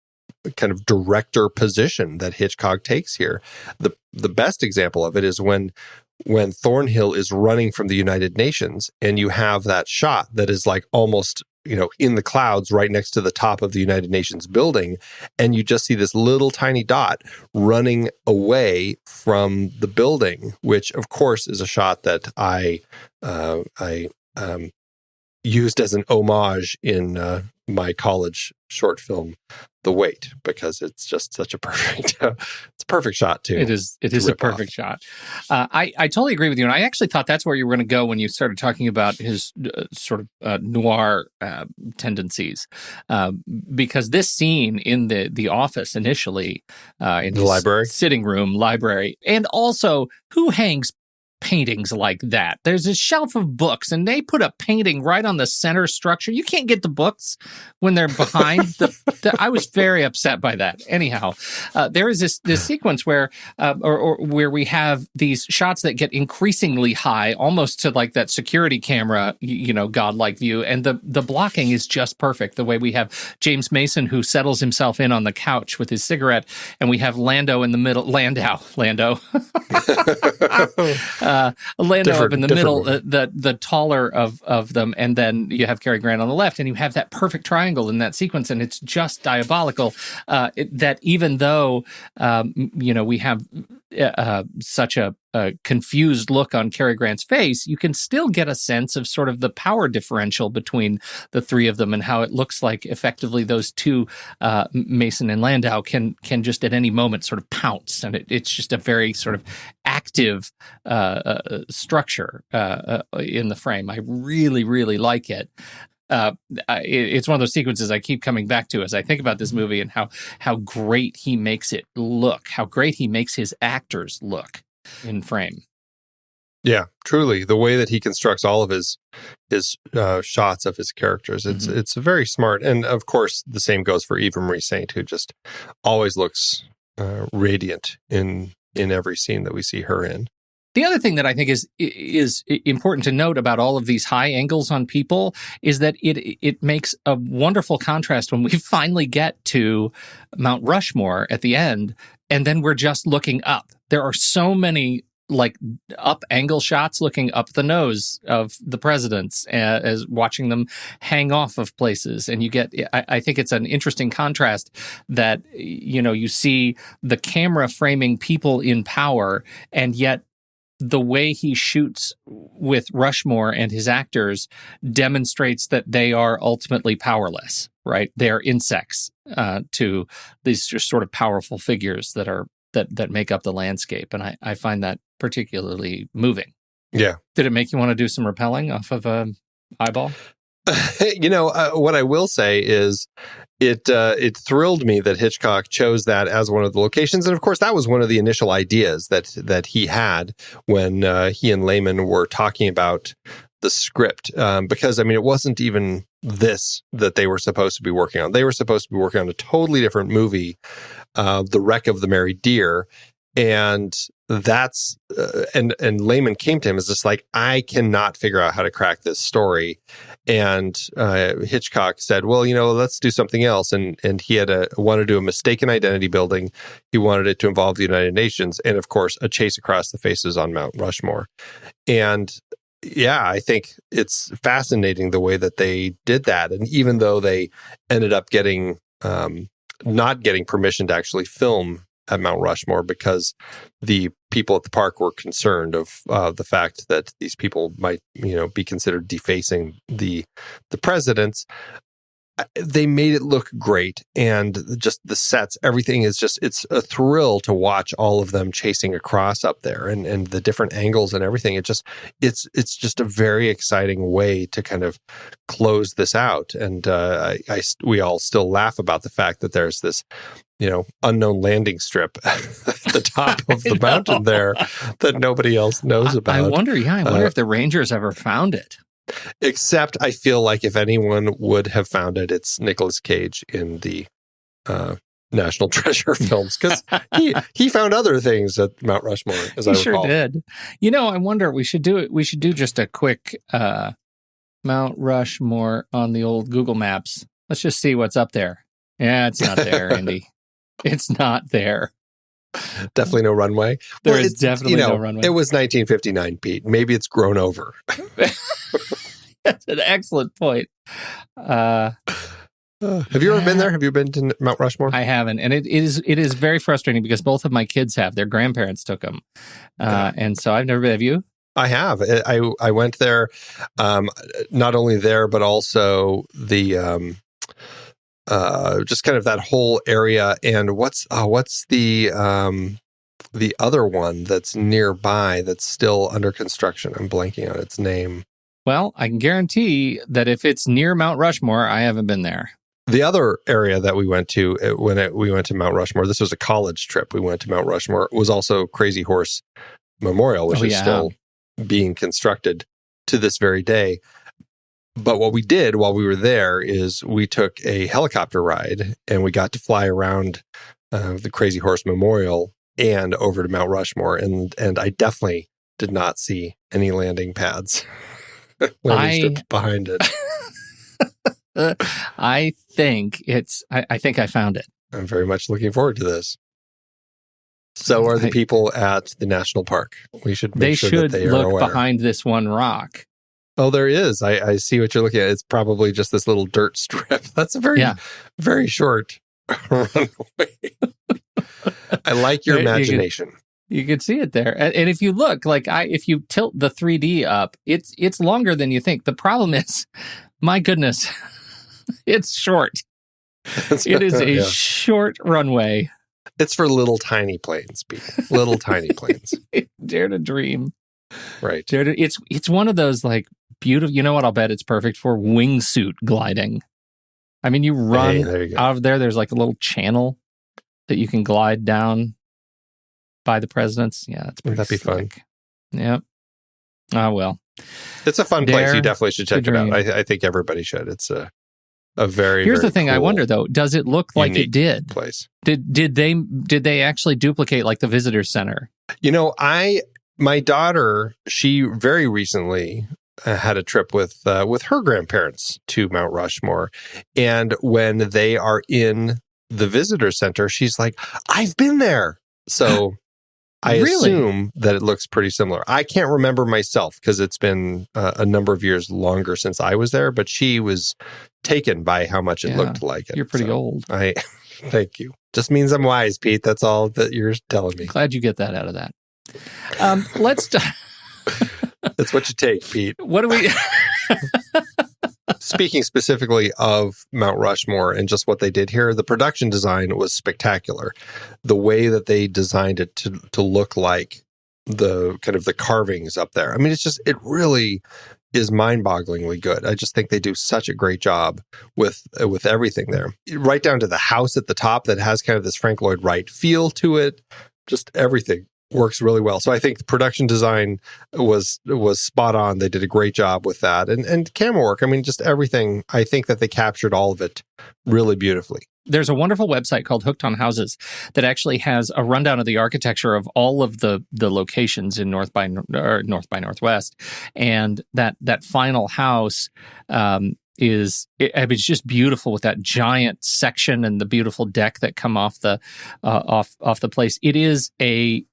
kind of director position that Hitchcock takes here. The best example of it is when Thornhill is running from the United Nations, and you have that shot that is like almost, in the clouds right next to the top of the United Nations building, and you just see this little tiny dot running away from the building, which of course is a shot that I used as an homage in my college short film The Wait, because it's just such a perfect it's a perfect shot too. It is a perfect shot. I totally agree with you, and I actually thought that's where you were going to go when you started talking about his sort of noir tendencies, because this scene in the office initially, in the library, sitting room, library, and also who hangs paintings like that? There's a shelf of books, and they put a painting right on the center structure. You can't get the books when they're behind I was very upset by that. Anyhow, there is this sequence where where we have these shots that get increasingly high, almost to like that security camera, godlike view, and the blocking is just perfect. The way we have James Mason, who settles himself in on the couch with his cigarette, and we have Lando in the middle. Lando. Lando up in the middle, the taller of them, and then you have Cary Grant on the left, and you have that perfect triangle in that sequence, and it's just diabolical. That even though we have such a confused look on Cary Grant's face, you can still get a sense of sort of the power differential between the three of them, and how it looks like effectively those two, Mason and Landau, can just at any moment sort of pounce, and it's just a very sort of active structure in the frame. I really, really like it. It's one of those sequences I keep coming back to as I think about this movie, and how great he makes it look, how great he makes his actors look in frame. Yeah, truly, the way that he constructs all of his shots of his characters, it's very smart. And of course, the same goes for Eva Marie Saint, who just always looks radiant in every scene that we see her in. The other thing that I think is important to note about all of these high angles on people is that it makes a wonderful contrast when we finally get to Mount Rushmore at the end, and then we're just looking up. There are so many like up angle shots looking up the nose of the presidents as watching them hang off of places. And you get, I think it's an interesting contrast that, you see the camera framing people in power, and yet the way he shoots with Rushmore and his actors demonstrates that they are ultimately powerless, right? They are insects to these just sort of powerful figures that make up the landscape. And I find that particularly moving. Yeah. Did it make you want to do some rappelling off of an eyeball? What I will say is it thrilled me that Hitchcock chose that as one of the locations. And of course, that was one of the initial ideas that he had when he and Lehman were talking about the script. Because, it wasn't even this that they were supposed to be working on. They were supposed to be working on a totally different movie, The Wreck of the Merry Deer. And that's and Lehman came to him as just like, I cannot figure out how to crack this story. And Hitchcock said, well, let's do something else. And he wanted to do a mistaken identity building. He wanted it to involve the United Nations, and of course, a chase across the faces on Mount Rushmore. And yeah, I think it's fascinating the way that they did that. And even though they ended up getting not getting permission to actually film at Mount Rushmore because the people at the park were concerned of the fact that these people might, be considered defacing the presidents. They made it look great, and just the sets, everything is it's a thrill to watch all of them chasing across up there, and the different angles and everything. It's just a very exciting way to kind of close this out. And we all still laugh about the fact that there's this unknown landing strip at the top of the mountain there that nobody else knows about. I wonder if the Rangers ever found it. Except I feel like if anyone would have found it, it's Nicolas Cage in the National Treasure films, because he found other things at Mount Rushmore, as I recall. Sure did. I wonder, we should do just a quick Mount Rushmore on the old Google Maps. Let's just see what's up there. Yeah, it's not there, Andy. It's not there. Definitely no runway. There is definitely no runway. It was 1959, Pete. Maybe it's grown over. That's an excellent point. Have you ever been there? Have you been to Mount Rushmore? I haven't, and it is very frustrating because both of my kids have. Their grandparents took them, and so I've never been. Have you? I have. I went there, not only there, but also the just kind of that whole area. And what's the other one that's nearby that's still under construction? I'm blanking on its name. Well, I can guarantee that if it's near Mount Rushmore, I haven't been there. The other area that we went to we went to Mount Rushmore, this was a college trip. We went to Mount Rushmore. It was also Crazy Horse Memorial, which is still being constructed to this very day. But what we did while we were there is we took a helicopter ride and we got to fly around the Crazy Horse Memorial and over to Mount Rushmore. And I definitely did not see any landing pads, landing strips behind it. I think I found it. I'm very much looking forward to this. So are the people at the national park. We should make sure that they are look aware. Behind this one rock. Oh, there is. I see what you're looking at. It's probably just this little dirt strip. That's a very short runway. I like your imagination. You can see it there. And if you look, if you tilt the 3D up, it's longer than you think. The problem is, my goodness, it's short. It is a short runway. It's for little tiny planes, Pete. Little tiny planes. Dare to dream. Right. It's one of those beautiful, you know what I'll bet it's perfect for? Wingsuit gliding. I mean, you run out of there. There's a little channel that you can glide down by the presidents. Yeah, that's pretty That'd be fun. Yeah. Oh, well. It's a fun place. You definitely should check it out. I think everybody should. It's a very, Here's very the thing. cool, I wonder, though, does it look like it did? Place. Did they actually duplicate the visitor center? My daughter, she very recently had a trip with her grandparents to Mount Rushmore. And when they are in the visitor center, she's like, I've been there. So I assume that it looks pretty similar. I can't remember myself because it's been a number of years longer since I was there, but she was taken by how much it looked like it. You're pretty old. Thank you. Just means I'm wise, Pete. That's all that you're telling me. Glad you get that out of that. Let's... That's what you take, Pete. What do we... Speaking specifically of Mount Rushmore and just what they did here, the production design was spectacular. The way that they designed it to look like the kind of the carvings up there. I mean, it really is mind-bogglingly good. I just think they do such a great job with everything there. Right down to the house at the top that has kind of this Frank Lloyd Wright feel to it. Just everything works really well. So I think the production design was spot on. They did a great job with that. And camera work, I mean, just everything. I think that they captured all of it really beautifully. There's a wonderful website called Hooked on Houses that actually has a rundown of the architecture of all of the locations in North by Northwest. And that final house it's just beautiful with that giant section and the beautiful deck that come off the place. It is a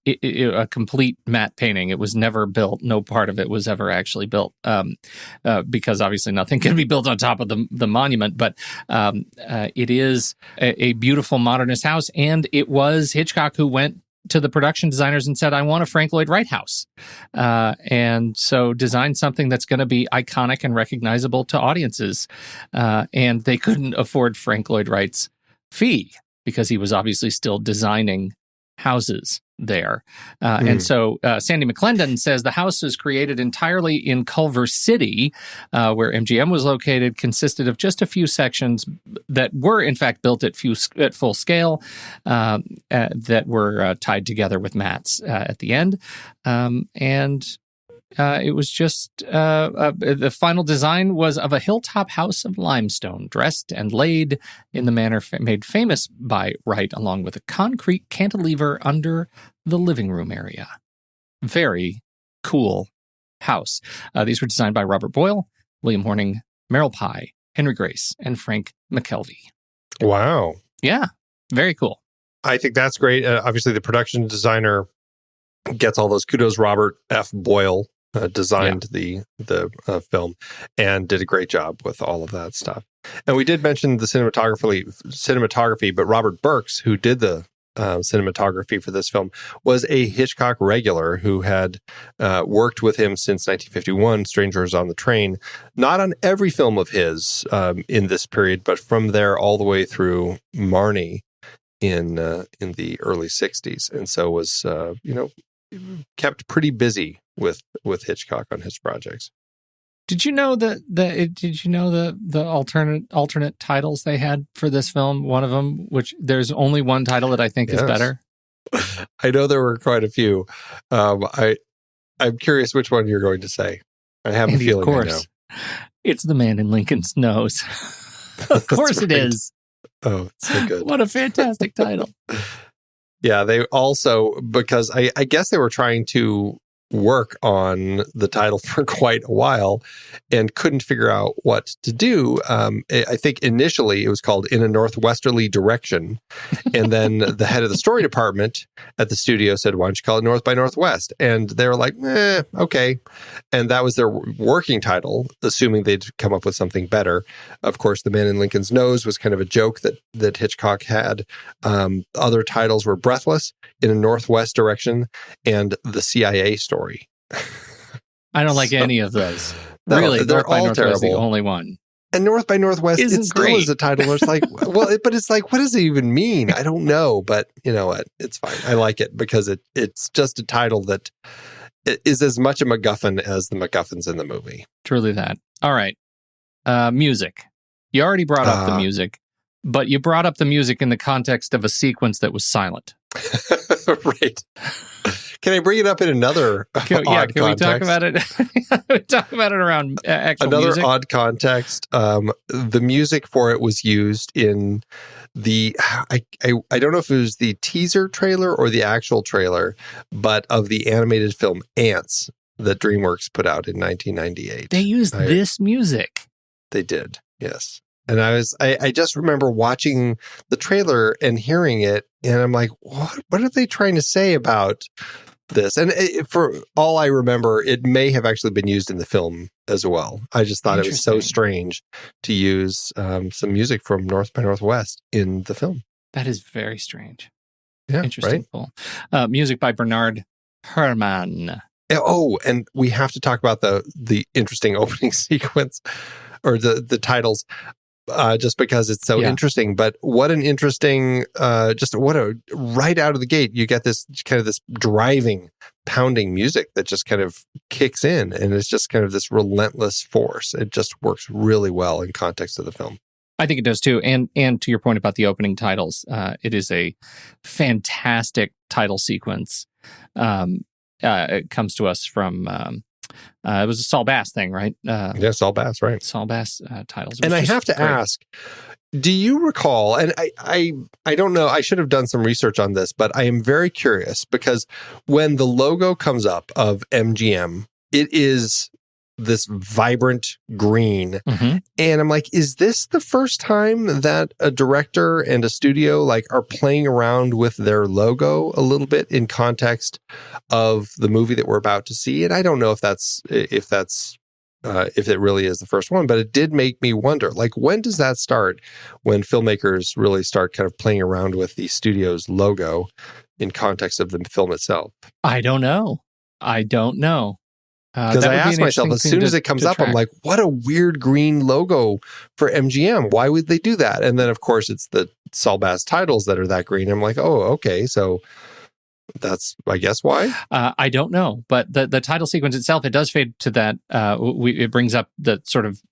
complete matte painting. It was never built. No part of it was ever actually built because obviously nothing can be built on top of the monument. But it is a beautiful modernist house, and it was Hitchcock who went to the production designers and said, I want a Frank Lloyd Wright house. And so designed something that's going to be iconic and recognizable to audiences. And they couldn't afford Frank Lloyd Wright's fee because he was obviously still designing houses there. And so Sandy McClendon says the house is created entirely in Culver City, where MGM was located, consisted of just a few sections that were in fact built at full scale, that were tied together with mats at the end. It was just the final design was of a hilltop house of limestone, dressed and laid in the manner made famous by Wright, along with a concrete cantilever under the living room area. Very cool house. These were designed by Robert Boyle, William Horning, Merrill Pye, Henry Grace, and Frank McKelvey. Wow. Yeah, very cool. I think that's great. Obviously, the production designer gets all those kudos. Robert F. Boyle designed the film and did a great job with all of that stuff. And we did mention the cinematography, but Robert Burks, who did the cinematography for this film, was a Hitchcock regular who had worked with him since 1951, Strangers on the Train. Not on every film of his in this period, but from there all the way through Marnie in the early 60s. And so was, kept pretty busy with Hitchcock on his projects. Did you know the alternate titles they had for this film? One of them, which there's only one title that I think is better. I know there were quite a few. I'm curious which one you're going to say. I have a feeling. Of course, it's The Man in Lincoln's Nose. Of course, it is. Oh, it's so good! What a fantastic title. Yeah, they also, because I guess they were trying to work on the title for quite a while and couldn't figure out what to do. I think initially it was called In a Northwesterly Direction. And then the head of the story department at the studio said, why don't you call it North by Northwest? And they were like, okay. And that was their working title, assuming they'd come up with something better. Of course, The Man in Lincoln's Nose was kind of a joke that Hitchcock had. Other titles were Breathless, In a Northwest Direction, and The CIA Story. I don't like any of those. No, really, they're North by all Northwest terrible. is the only one. And North by Northwest, Isn't it still great. is a title where it's like, but it's like, what does it even mean? I don't know, but you know what? It's fine. I like it because it's just a title that is as much a MacGuffin as the MacGuffins in the movie. Truly that. All right. Music. You already brought up the music, but you brought up the music in the context of a sequence that was silent. Right. Can I bring it up in another Can context? we talk about it? We talk about it around actual another music? odd context. The music for it was used in the I don't know if it was the teaser trailer or the actual trailer, but of the animated film Ants that DreamWorks put out in 1998. They used this music. They did, yes. And I just remember watching the trailer and hearing it, and I'm like, what are they trying to say about this? And for all I remember, it may have actually been used in the film as well. I just thought it was so strange to use some music from North by Northwest in the film. That is very strange. Yeah, interesting. Right? Music by Bernard Herrmann. Oh, and we have to talk about the interesting opening sequence or the titles. Just because it's so interesting, but what an interesting, right out of the gate, you get this kind of this driving, pounding music that just kind of kicks in, and it's just kind of this relentless force. It just works really well in context of the film. I think it does too. And to your point about the opening titles, it is a fantastic title sequence. It comes to us from, it was a Saul Bass thing, right? Yeah, Saul Bass, right. Saul Bass titles. And I have to ask, do you recall, and I don't know, I should have done some research on this, but I am very curious because when the logo comes up of MGM, it is this vibrant green. Mm-hmm. And I'm like, is this the first time that a director and a studio are playing around with their logo a little bit in context of the movie that we're about to see? And I don't know if it really is the first one, but it did make me wonder, when does that start, when filmmakers really start kind of playing around with the studio's logo in context of the film itself? I don't know. Because I asked myself, as soon as it comes up, I'm like, what a weird green logo for MGM. Why would they do that? And then, of course, it's the Saul Bass titles that are that green. I'm like, oh, okay. So that's, I guess, why? I don't know. But the title sequence itself, it does fade to that. It brings up the sort of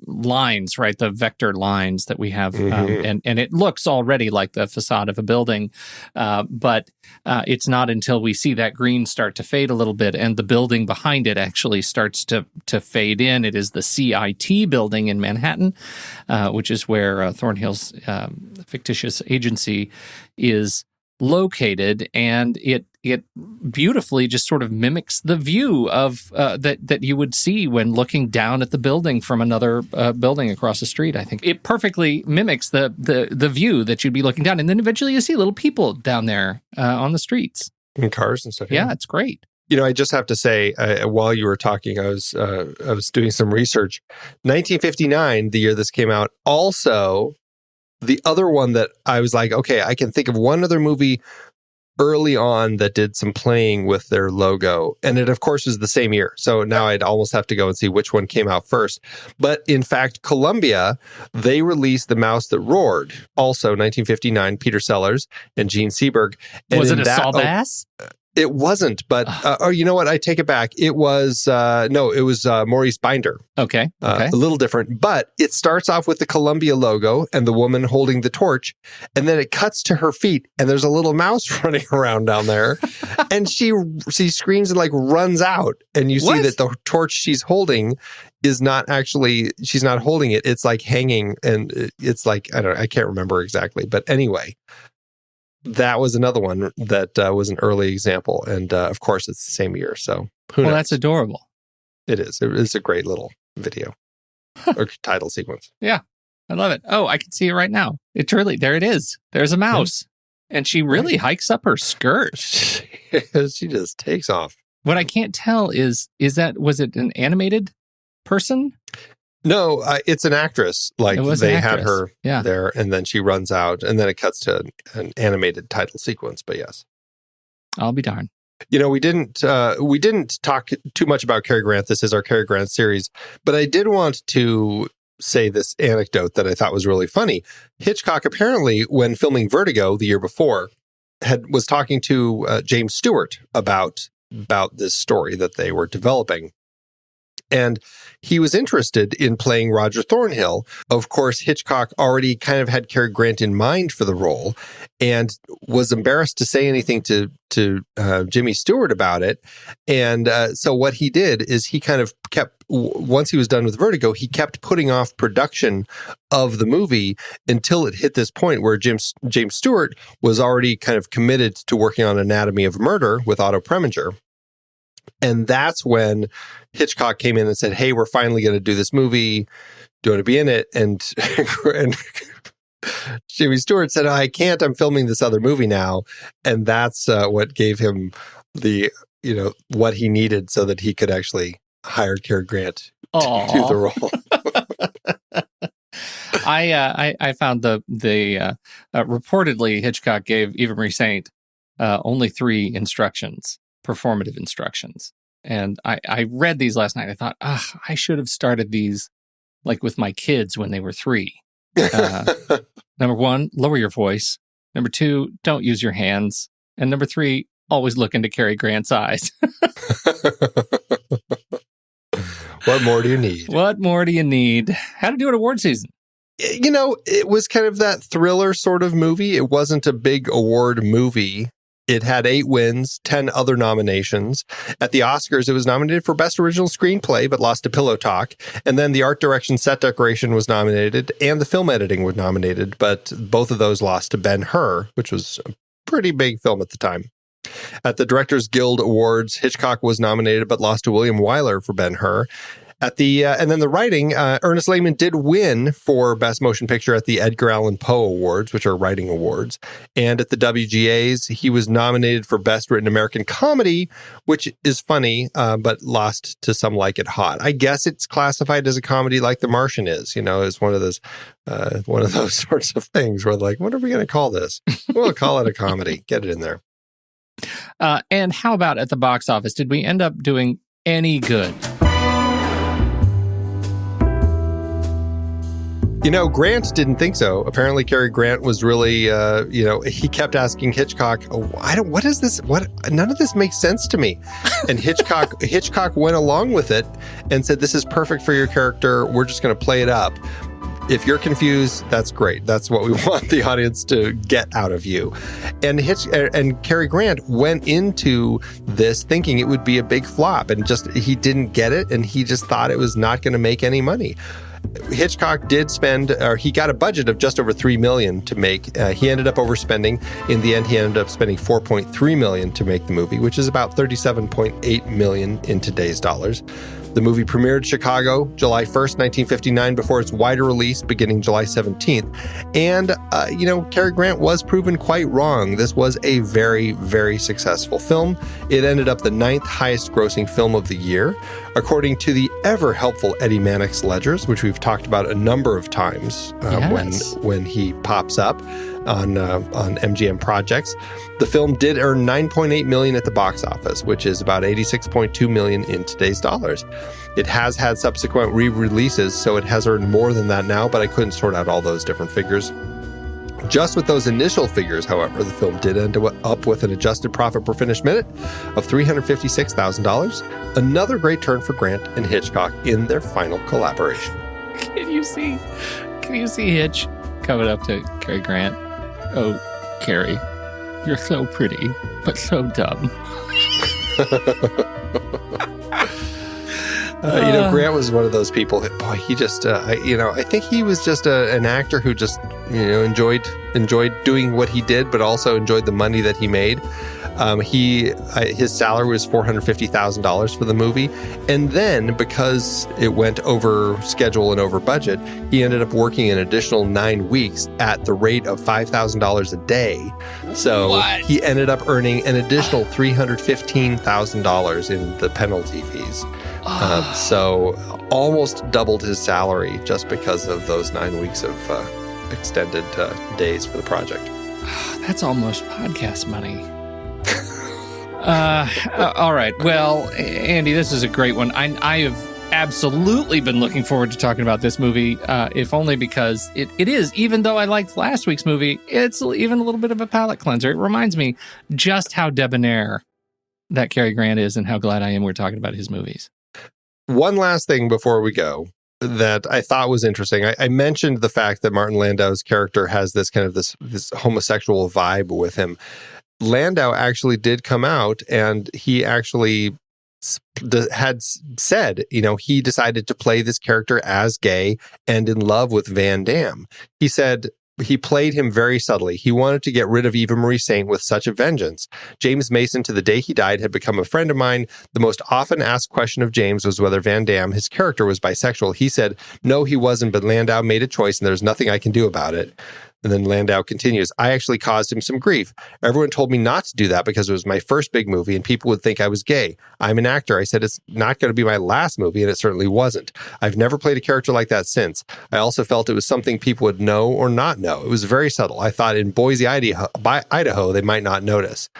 lines, right? The vector lines that we have. And it looks already like the facade of a building. But it's not until we see that green start to fade a little bit and the building behind it actually starts to fade in. It is the CIT building in Manhattan, which is where Thornhill's fictitious agency is located, and it beautifully just sort of mimics the view of that you would see when looking down at the building from another building across the street. I think it perfectly mimics the view that you'd be looking down, and then eventually you see little people down there on the streets in cars and stuff. Yeah, it's great. I just have to say, while you were talking, I was doing some research. 1959, the year this came out, also The other one that I was like, okay, I can think of one other movie early on that did some playing with their logo. And it, of course, was the same year. So now I'd almost have to go and see which one came out first. But in fact, Columbia, they released The Mouse That Roared, also 1959, Peter Sellers and Gene Seberg. And Was it a Saul Bass? It wasn't, but you know what? I take it back. It was Maurice Binder. Okay. A little different, but it starts off with the Columbia logo and the woman holding the torch, and then it cuts to her feet, and there's a little mouse running around down there, and she screams and like runs out, and you see that the torch she's holding is not actually, she's not holding it. It's like hanging, and it's like, I can't remember exactly, but anyway. That was another one that was an early example. And of course, it's the same year. So who knows? That's adorable. It is. It's a great little video or title sequence. Yeah, I love it. Oh, I can see it right now. It truly, there it is. There's a mouse. And she really hikes up her skirt. She just takes off. What I can't tell was it an animated person? No, it's an actress. Like they had her there, and then she runs out, and then it cuts to an animated title sequence. But yes, I'll be darned. You know, we didn't talk too much about Cary Grant. This is our Cary Grant series, but I did want to say this anecdote that I thought was really funny. Hitchcock apparently, when filming Vertigo the year before, was talking to James Stewart about this story that they were developing. And he was interested in playing Roger Thornhill. Of course, Hitchcock already kind of had Cary Grant in mind for the role and was embarrassed to say anything to Jimmy Stewart about it. And so what he did is he kind of kept, once he was done with Vertigo, he kept putting off production of the movie until it hit this point where James Stewart was already kind of committed to working on Anatomy of Murder with Otto Preminger. And that's when Hitchcock came in and said, hey, we're finally going to do this movie. Do you want to be in it? And Jimmy Stewart said, I can't. I'm filming this other movie now. And that's what gave him what he needed so that he could actually hire Cary Grant to do the role. I found the reportedly Hitchcock gave Eva Marie Saint only 3 instructions. Performative instructions. And I read these last night. I thought, I should have started these like with my kids when they were 3. Number 1, lower your voice. Number 2, don't use your hands. And number 3, always look into Cary Grant's eyes. What more do you need? What more do you need? How to do it award season? You know, it was kind of that thriller sort of movie. It wasn't a big award movie. It had 8 wins, 10 other nominations. At the Oscars, it was nominated for Best Original Screenplay, but lost to Pillow Talk. And then the art direction, set decoration was nominated, and the film editing was nominated, but both of those lost to Ben-Hur, which was a pretty big film at the time. At the Directors Guild Awards, Hitchcock was nominated, but lost to William Wyler for Ben-Hur. At the and then the writing, Ernest Lehman did win for Best Motion Picture at the Edgar Allan Poe Awards, which are writing awards. And at the WGAs, he was nominated for Best Written American Comedy, which is funny, but lost to Some Like It Hot. I guess it's classified as a comedy like The Martian is. You know, it's one of those sorts of things where like, what are we going to call this? We'll call it a comedy. Get it in there. And how about at the box office? Did we end up doing any good? You know, Grant didn't think so. Apparently, Cary Grant was really, he kept asking Hitchcock, what is this? None of this makes sense to me. And Hitchcock went along with it and said, this is perfect for your character. We're just going to play it up. If you're confused, that's great. That's what we want the audience to get out of you. And Cary Grant went into this thinking it would be a big flop, and he didn't get it, and he just thought it was not going to make any money. Hitchcock he got a budget of just over $3 million to make. He ended up overspending. In the end, he ended up spending $4.3 million to make the movie, which is about $37.8 million in today's dollars. The movie premiered Chicago July 1st, 1959, before its wider release beginning July 17th. And, Cary Grant was proven quite wrong. This was a very, very successful film. It ended up the 9th highest grossing film of the year, according to the ever helpful Eddie Mannix ledgers, which we've talked about a number of times when he pops up on MGM projects. The film did earn $9.8 million at the box office, which is about $86.2 million in today's dollars. It has had subsequent re-releases, so it has earned more than that now, but I couldn't sort out all those different figures. Just with those initial figures, however, the film did end up with an adjusted profit per finished minute of $356,000. Another great turn for Grant and Hitchcock in their final collaboration. Can you see Hitch coming up to Cary Grant? Oh, Cary, you're so pretty, but so dumb. Grant was one of those people. Boy, he just, I think he was just an actor who just, enjoyed doing what he did, but also enjoyed the money that he made. His salary was $450,000 for the movie. And then because it went over schedule and over budget, he ended up working an additional 9 weeks at the rate of $5,000 a day. So he ended up earning an additional $315,000 in the penalty fees. So almost doubled his salary just because of those 9 weeks of extended days for the project. That's almost podcast money. All right. Well, Andy, this is a great one. I have absolutely been looking forward to talking about this movie, if only because it is, even though I liked last week's movie, it's even a little bit of a palate cleanser. It reminds me just how debonair that Cary Grant is and how glad I am we're talking about his movies. One last thing before we go that I thought was interesting. I mentioned the fact that Martin Landau's character has this kind of this homosexual vibe with him. Landau actually did come out and he actually had said, he decided to play this character as gay and in love with Van Damme. He said he played him very subtly. He wanted to get rid of Eva Marie Saint with such a vengeance. James Mason, to the day he died, had become a friend of mine. The most often asked question of James was whether Van Damme, his character, was bisexual. He said, no, he wasn't, but Landau made a choice and there's nothing I can do about it. And then Landau continues, I actually caused him some grief. Everyone told me not to do that because it was my first big movie and people would think I was gay. I'm an actor. I said, it's not going to be my last movie, and it certainly wasn't. I've never played a character like that since. I also felt it was something people would know or not know. It was very subtle. I thought in Boise, Idaho, they might not notice.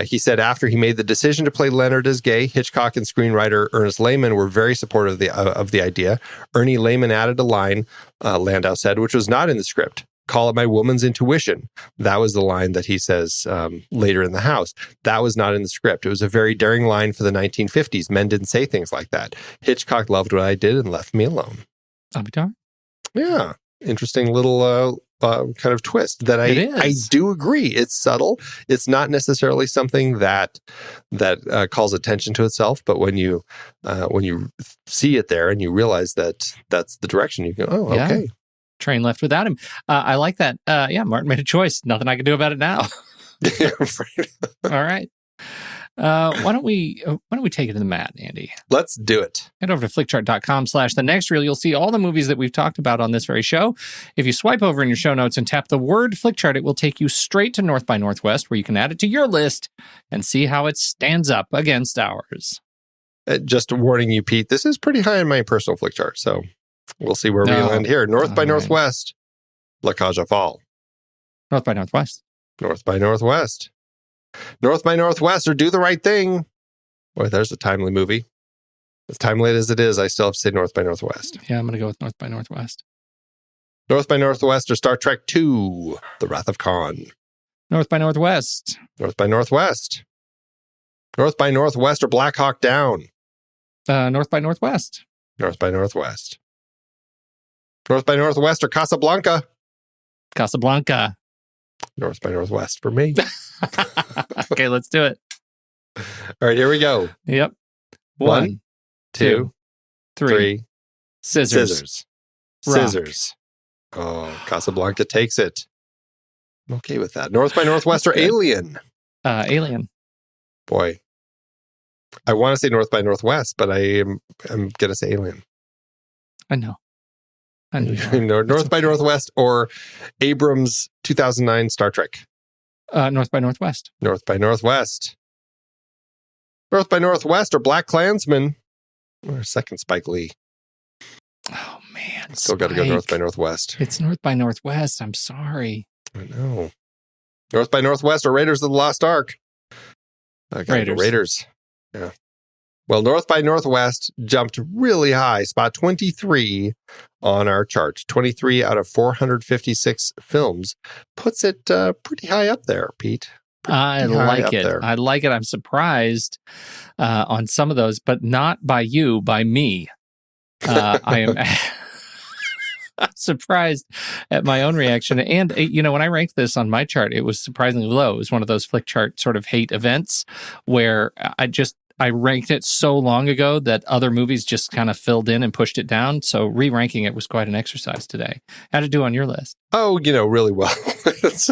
He said after he made the decision to play Leonard as gay, Hitchcock and screenwriter Ernest Lehman were very supportive of the idea. Ernie Lehman added a line, Landau said, which was not in the script. Call it my woman's intuition. That was the line that he says later in the house. That was not in the script. It was a very daring line for the 1950s. Men didn't say things like that. Hitchcock loved what I did and left me alone. I'll be darned. Yeah. Interesting little kind of twist that I do agree. It's subtle. It's not necessarily something that calls attention to itself, but when you see it there and you realize that that's the direction, you go, oh, okay. Yeah. Train left without him. I like that. Martin made a choice. Nothing I can do about it now. All right. Why don't we take it to the mat, Andy? Let's do it. Head over to flickchart.com/thenextreel. You'll see all the movies that we've talked about on this very show. If you swipe over in your show notes and tap the word Flickchart, it will take you straight to North by Northwest, where you can add it to your list and see how it stands up against ours. Just warning you, Pete, this is pretty high in my personal Flickchart, so we'll see where we land here. North by Northwest, La Cage aux Folles. North by Northwest. North by Northwest. North by Northwest, or Do the Right Thing. Boy, there's a timely movie. As timely as it is, I still have to say North by Northwest. Yeah, I'm going to go with North by Northwest. North by Northwest or Star Trek II, The Wrath of Khan. North by Northwest. North by Northwest. North by Northwest or Black Hawk Down. North by Northwest. North by Northwest. North by Northwest or Casablanca. Casablanca. North by Northwest for me. Okay, let's do it. All right, here we go. Yep. 1, 2, 3. Scissors. Scissors. Oh, Casablanca takes it. I'm okay with that. North by Northwest or Alien. Alien. Boy, I want to say North by Northwest, but I'm going to say Alien. I know. I know. North by Northwest or Abrams' 2009 Star Trek. North by Northwest. North by Northwest. North by Northwest or Black Klansman. Or second Spike Lee. Oh, man. Still got to go North by Northwest. It's North by Northwest. I'm sorry. I know. North by Northwest or Raiders of the Lost Ark. Raiders. Yeah. Well, North by Northwest jumped really high, spot 23 on our chart. 23 out of 456 films puts it pretty high up there, Pete. I like it. I like it. I'm surprised on some of those, but not by you, by me. I am surprised at my own reaction. And, when I ranked this on my chart, it was surprisingly low. It was one of those flick chart sort of hate events where I ranked it so long ago that other movies just kind of filled in and pushed it down. So re-ranking it was quite an exercise today. How'd it do on your list? Oh, really well. It's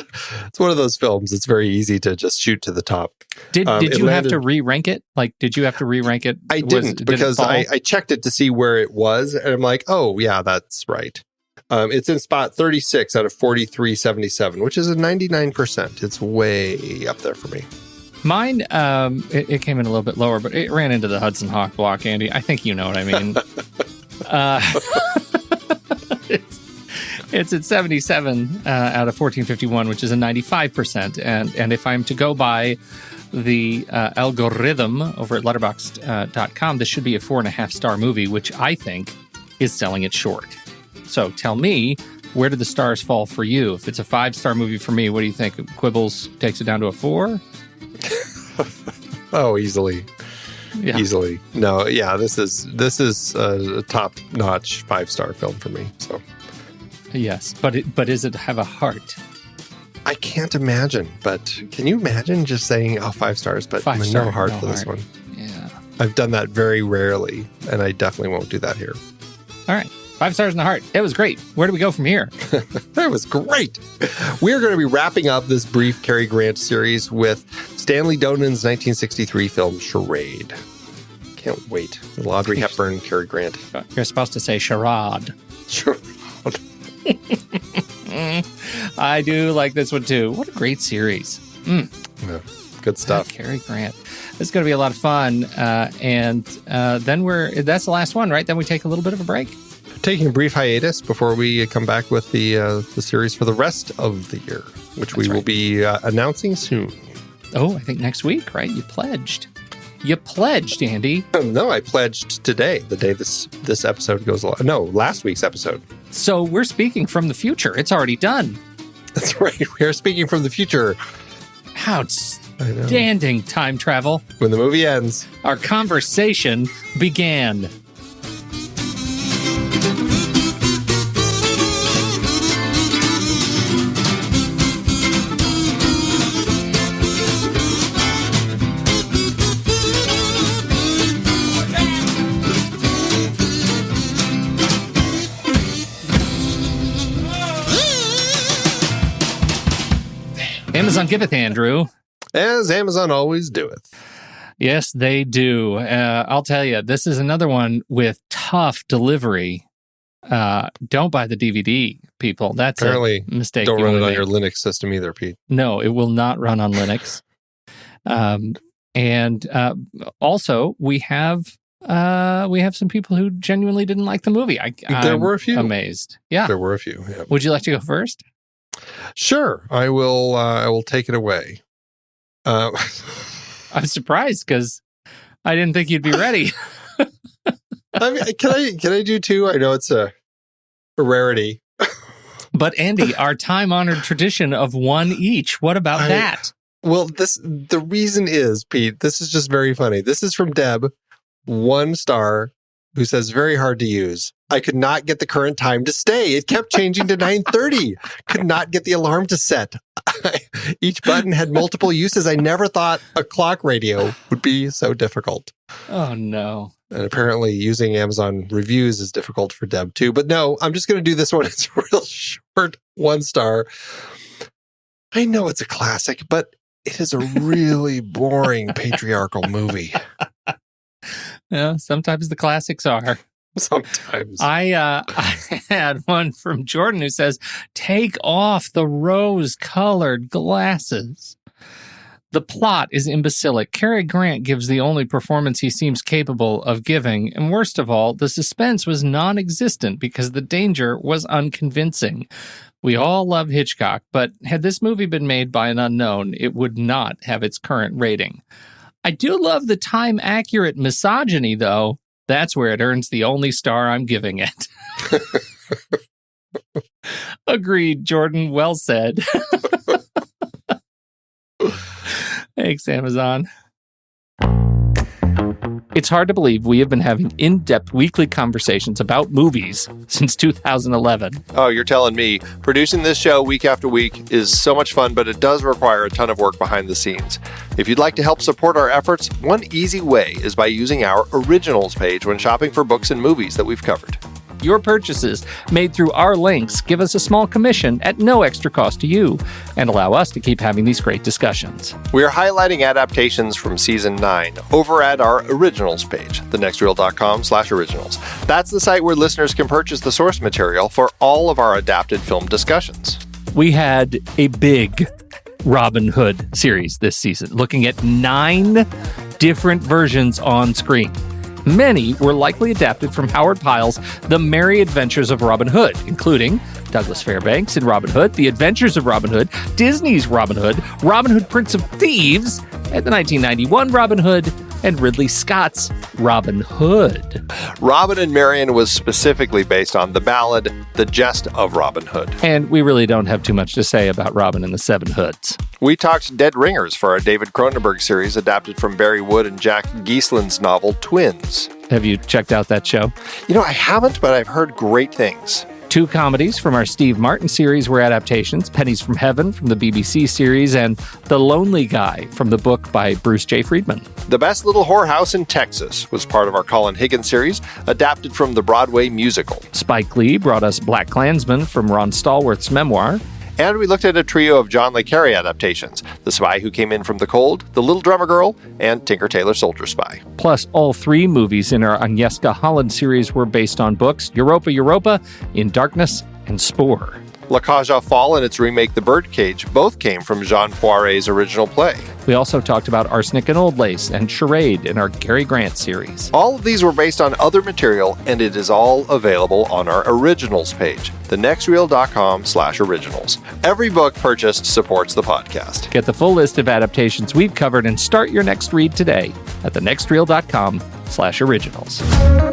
one of those films. It's very easy to just shoot to the top. Did you have to re-rank it? Like, did you have to re-rank it? I didn't, because I checked it to see where it was. And I'm like, oh, yeah, that's right. It's in spot 36 out of 4377, which is a 99%. It's way up there for me. Mine, it came in a little bit lower, but it ran into the Hudson Hawk block, Andy. I think you know what I mean. It's at 77 out of 1451, which is a 95%. And if I'm to go by the algorithm over at letterboxd.com, this should be a 4.5-star movie, which I think is selling it short. So tell me, where do the stars fall for you? If it's a 5-star movie for me, what do you think? Quibbles takes it down to a 4? Oh, easily. Yeah. Easily. No, yeah, this is a top-notch 5-star film for me. So, yes, but does it have a heart? I can't imagine. But can you imagine just saying 5 stars, but no heart for this one? Yeah, I've done that very rarely, and I definitely won't do that here. All right. 5 stars in the heart. It was great. Where do we go from here? That was great. We're going to be wrapping up this brief Cary Grant series with Stanley Donen's 1963 film Charade. Can't wait. Little Audrey Hepburn, Cary Grant. You're supposed to say charade. Charade. I do like this one too. What a great series. Yeah, good stuff. Cary Grant. It's going to be a lot of fun. And then that's the last one, right? Then we take a little bit of a break. Taking a brief hiatus before we come back with the series for the rest of the year, which we will be announcing soon. Oh, I think next week, right? You pledged. You pledged, Andy. No, I pledged today, the day this episode goes live. No, last week's episode. So we're speaking from the future. It's already done. That's right. We are speaking from the future. Outstanding time travel. When the movie ends, our conversation began. Amazon giveth, Andrew. As Amazon always doeth. Yes, they do. I'll tell you, this is another one with tough delivery. Don't buy the DVD, people. That's apparently a mistake. Don't run it on your Linux system either, Pete. No, it will not run on Linux. And also, we have some people who genuinely didn't like the movie. There were a few. Amazed. Yeah. There were a few. Yeah. Would you like to go first? Sure. I will take it away. I'm surprised because I didn't think you'd be ready. I mean, can I do two? I know it's a rarity. But Andy, our time-honored tradition of one each. What about that? Well, the reason is, Pete, this is just very funny. This is from Deb, 1 star, who says, very hard to use. I could not get the current time to stay. It kept changing to 9:30. Could not get the alarm to set. Each button had multiple uses. I never thought a clock radio would be so difficult. Oh, no. And apparently using Amazon reviews is difficult for Deb too. But no, I'm just going to do this one. It's real short, 1 star. I know it's a classic, but it is a really boring patriarchal movie. Yeah, sometimes the classics are. Sometimes. I had one from Jordan who says, "Take off the rose-colored glasses." The plot is imbecilic. Cary Grant gives the only performance he seems capable of giving, and worst of all, the suspense was non-existent because the danger was unconvincing. We all love Hitchcock, but had this movie been made by an unknown, it would not have its current rating. I do love the time-accurate misogyny, though. That's where it earns the only star I'm giving it. Agreed, Jordan. Well said. Thanks, Amazon. It's hard to believe we have been having in-depth weekly conversations about movies since 2011. Oh, you're telling me. Producing this show week after week is so much fun, but it does require a ton of work behind the scenes. If you'd like to help support our efforts, one easy way is by using our Originals page when shopping for books and movies that we've covered. Your purchases made through our links give us a small commission at no extra cost to you and allow us to keep having these great discussions. We are highlighting adaptations from Season 9 over at our Originals page, thenextreel.com/originals. That's the site where listeners can purchase the source material for all of our adapted film discussions. We had a big Robin Hood series this season, looking at 9 different versions on screen. Many were likely adapted from Howard Pyle's The Merry Adventures of Robin Hood, including Douglas Fairbanks in Robin Hood, The Adventures of Robin Hood, Disney's Robin Hood Prince of Thieves, and the 1991 Robin Hood, and Ridley Scott's Robin Hood. Robin and Marian was specifically based on the ballad, The Jest of Robin Hood. And we really don't have too much to say about Robin and the Seven Hoods. We talked Dead Ringers for our David Cronenberg series adapted from Barry Wood and Jack Geislin's novel Twins. Have you checked out that show? You know, I haven't, but I've heard great things. 2 comedies from our Steve Martin series were adaptations, Pennies from Heaven from the BBC series, and The Lonely Guy from the book by Bruce J. Friedman. The Best Little Whorehouse in Texas was part of our Colin Higgins series, adapted from the Broadway musical. Spike Lee brought us Black Klansman from Ron Stallworth's memoir. And we looked at a trio of John le Carré adaptations, The Spy Who Came In From the Cold, The Little Drummer Girl, and Tinker Tailor Soldier Spy. Plus, all 3 movies in our Agnieszka Holland series were based on books, Europa, In Darkness, and Spore. La Cage aux Folles and its remake The Birdcage both came from Jean Poiret's original play. We also talked about Arsenic and Old Lace and Charade in our Cary Grant series. All of these were based on other material, and it is all available on our Originals page, thenextreel.com/originals. Every book purchased supports the podcast. Get the full list of adaptations we've covered and start your next read today at thenextreel.com/originals.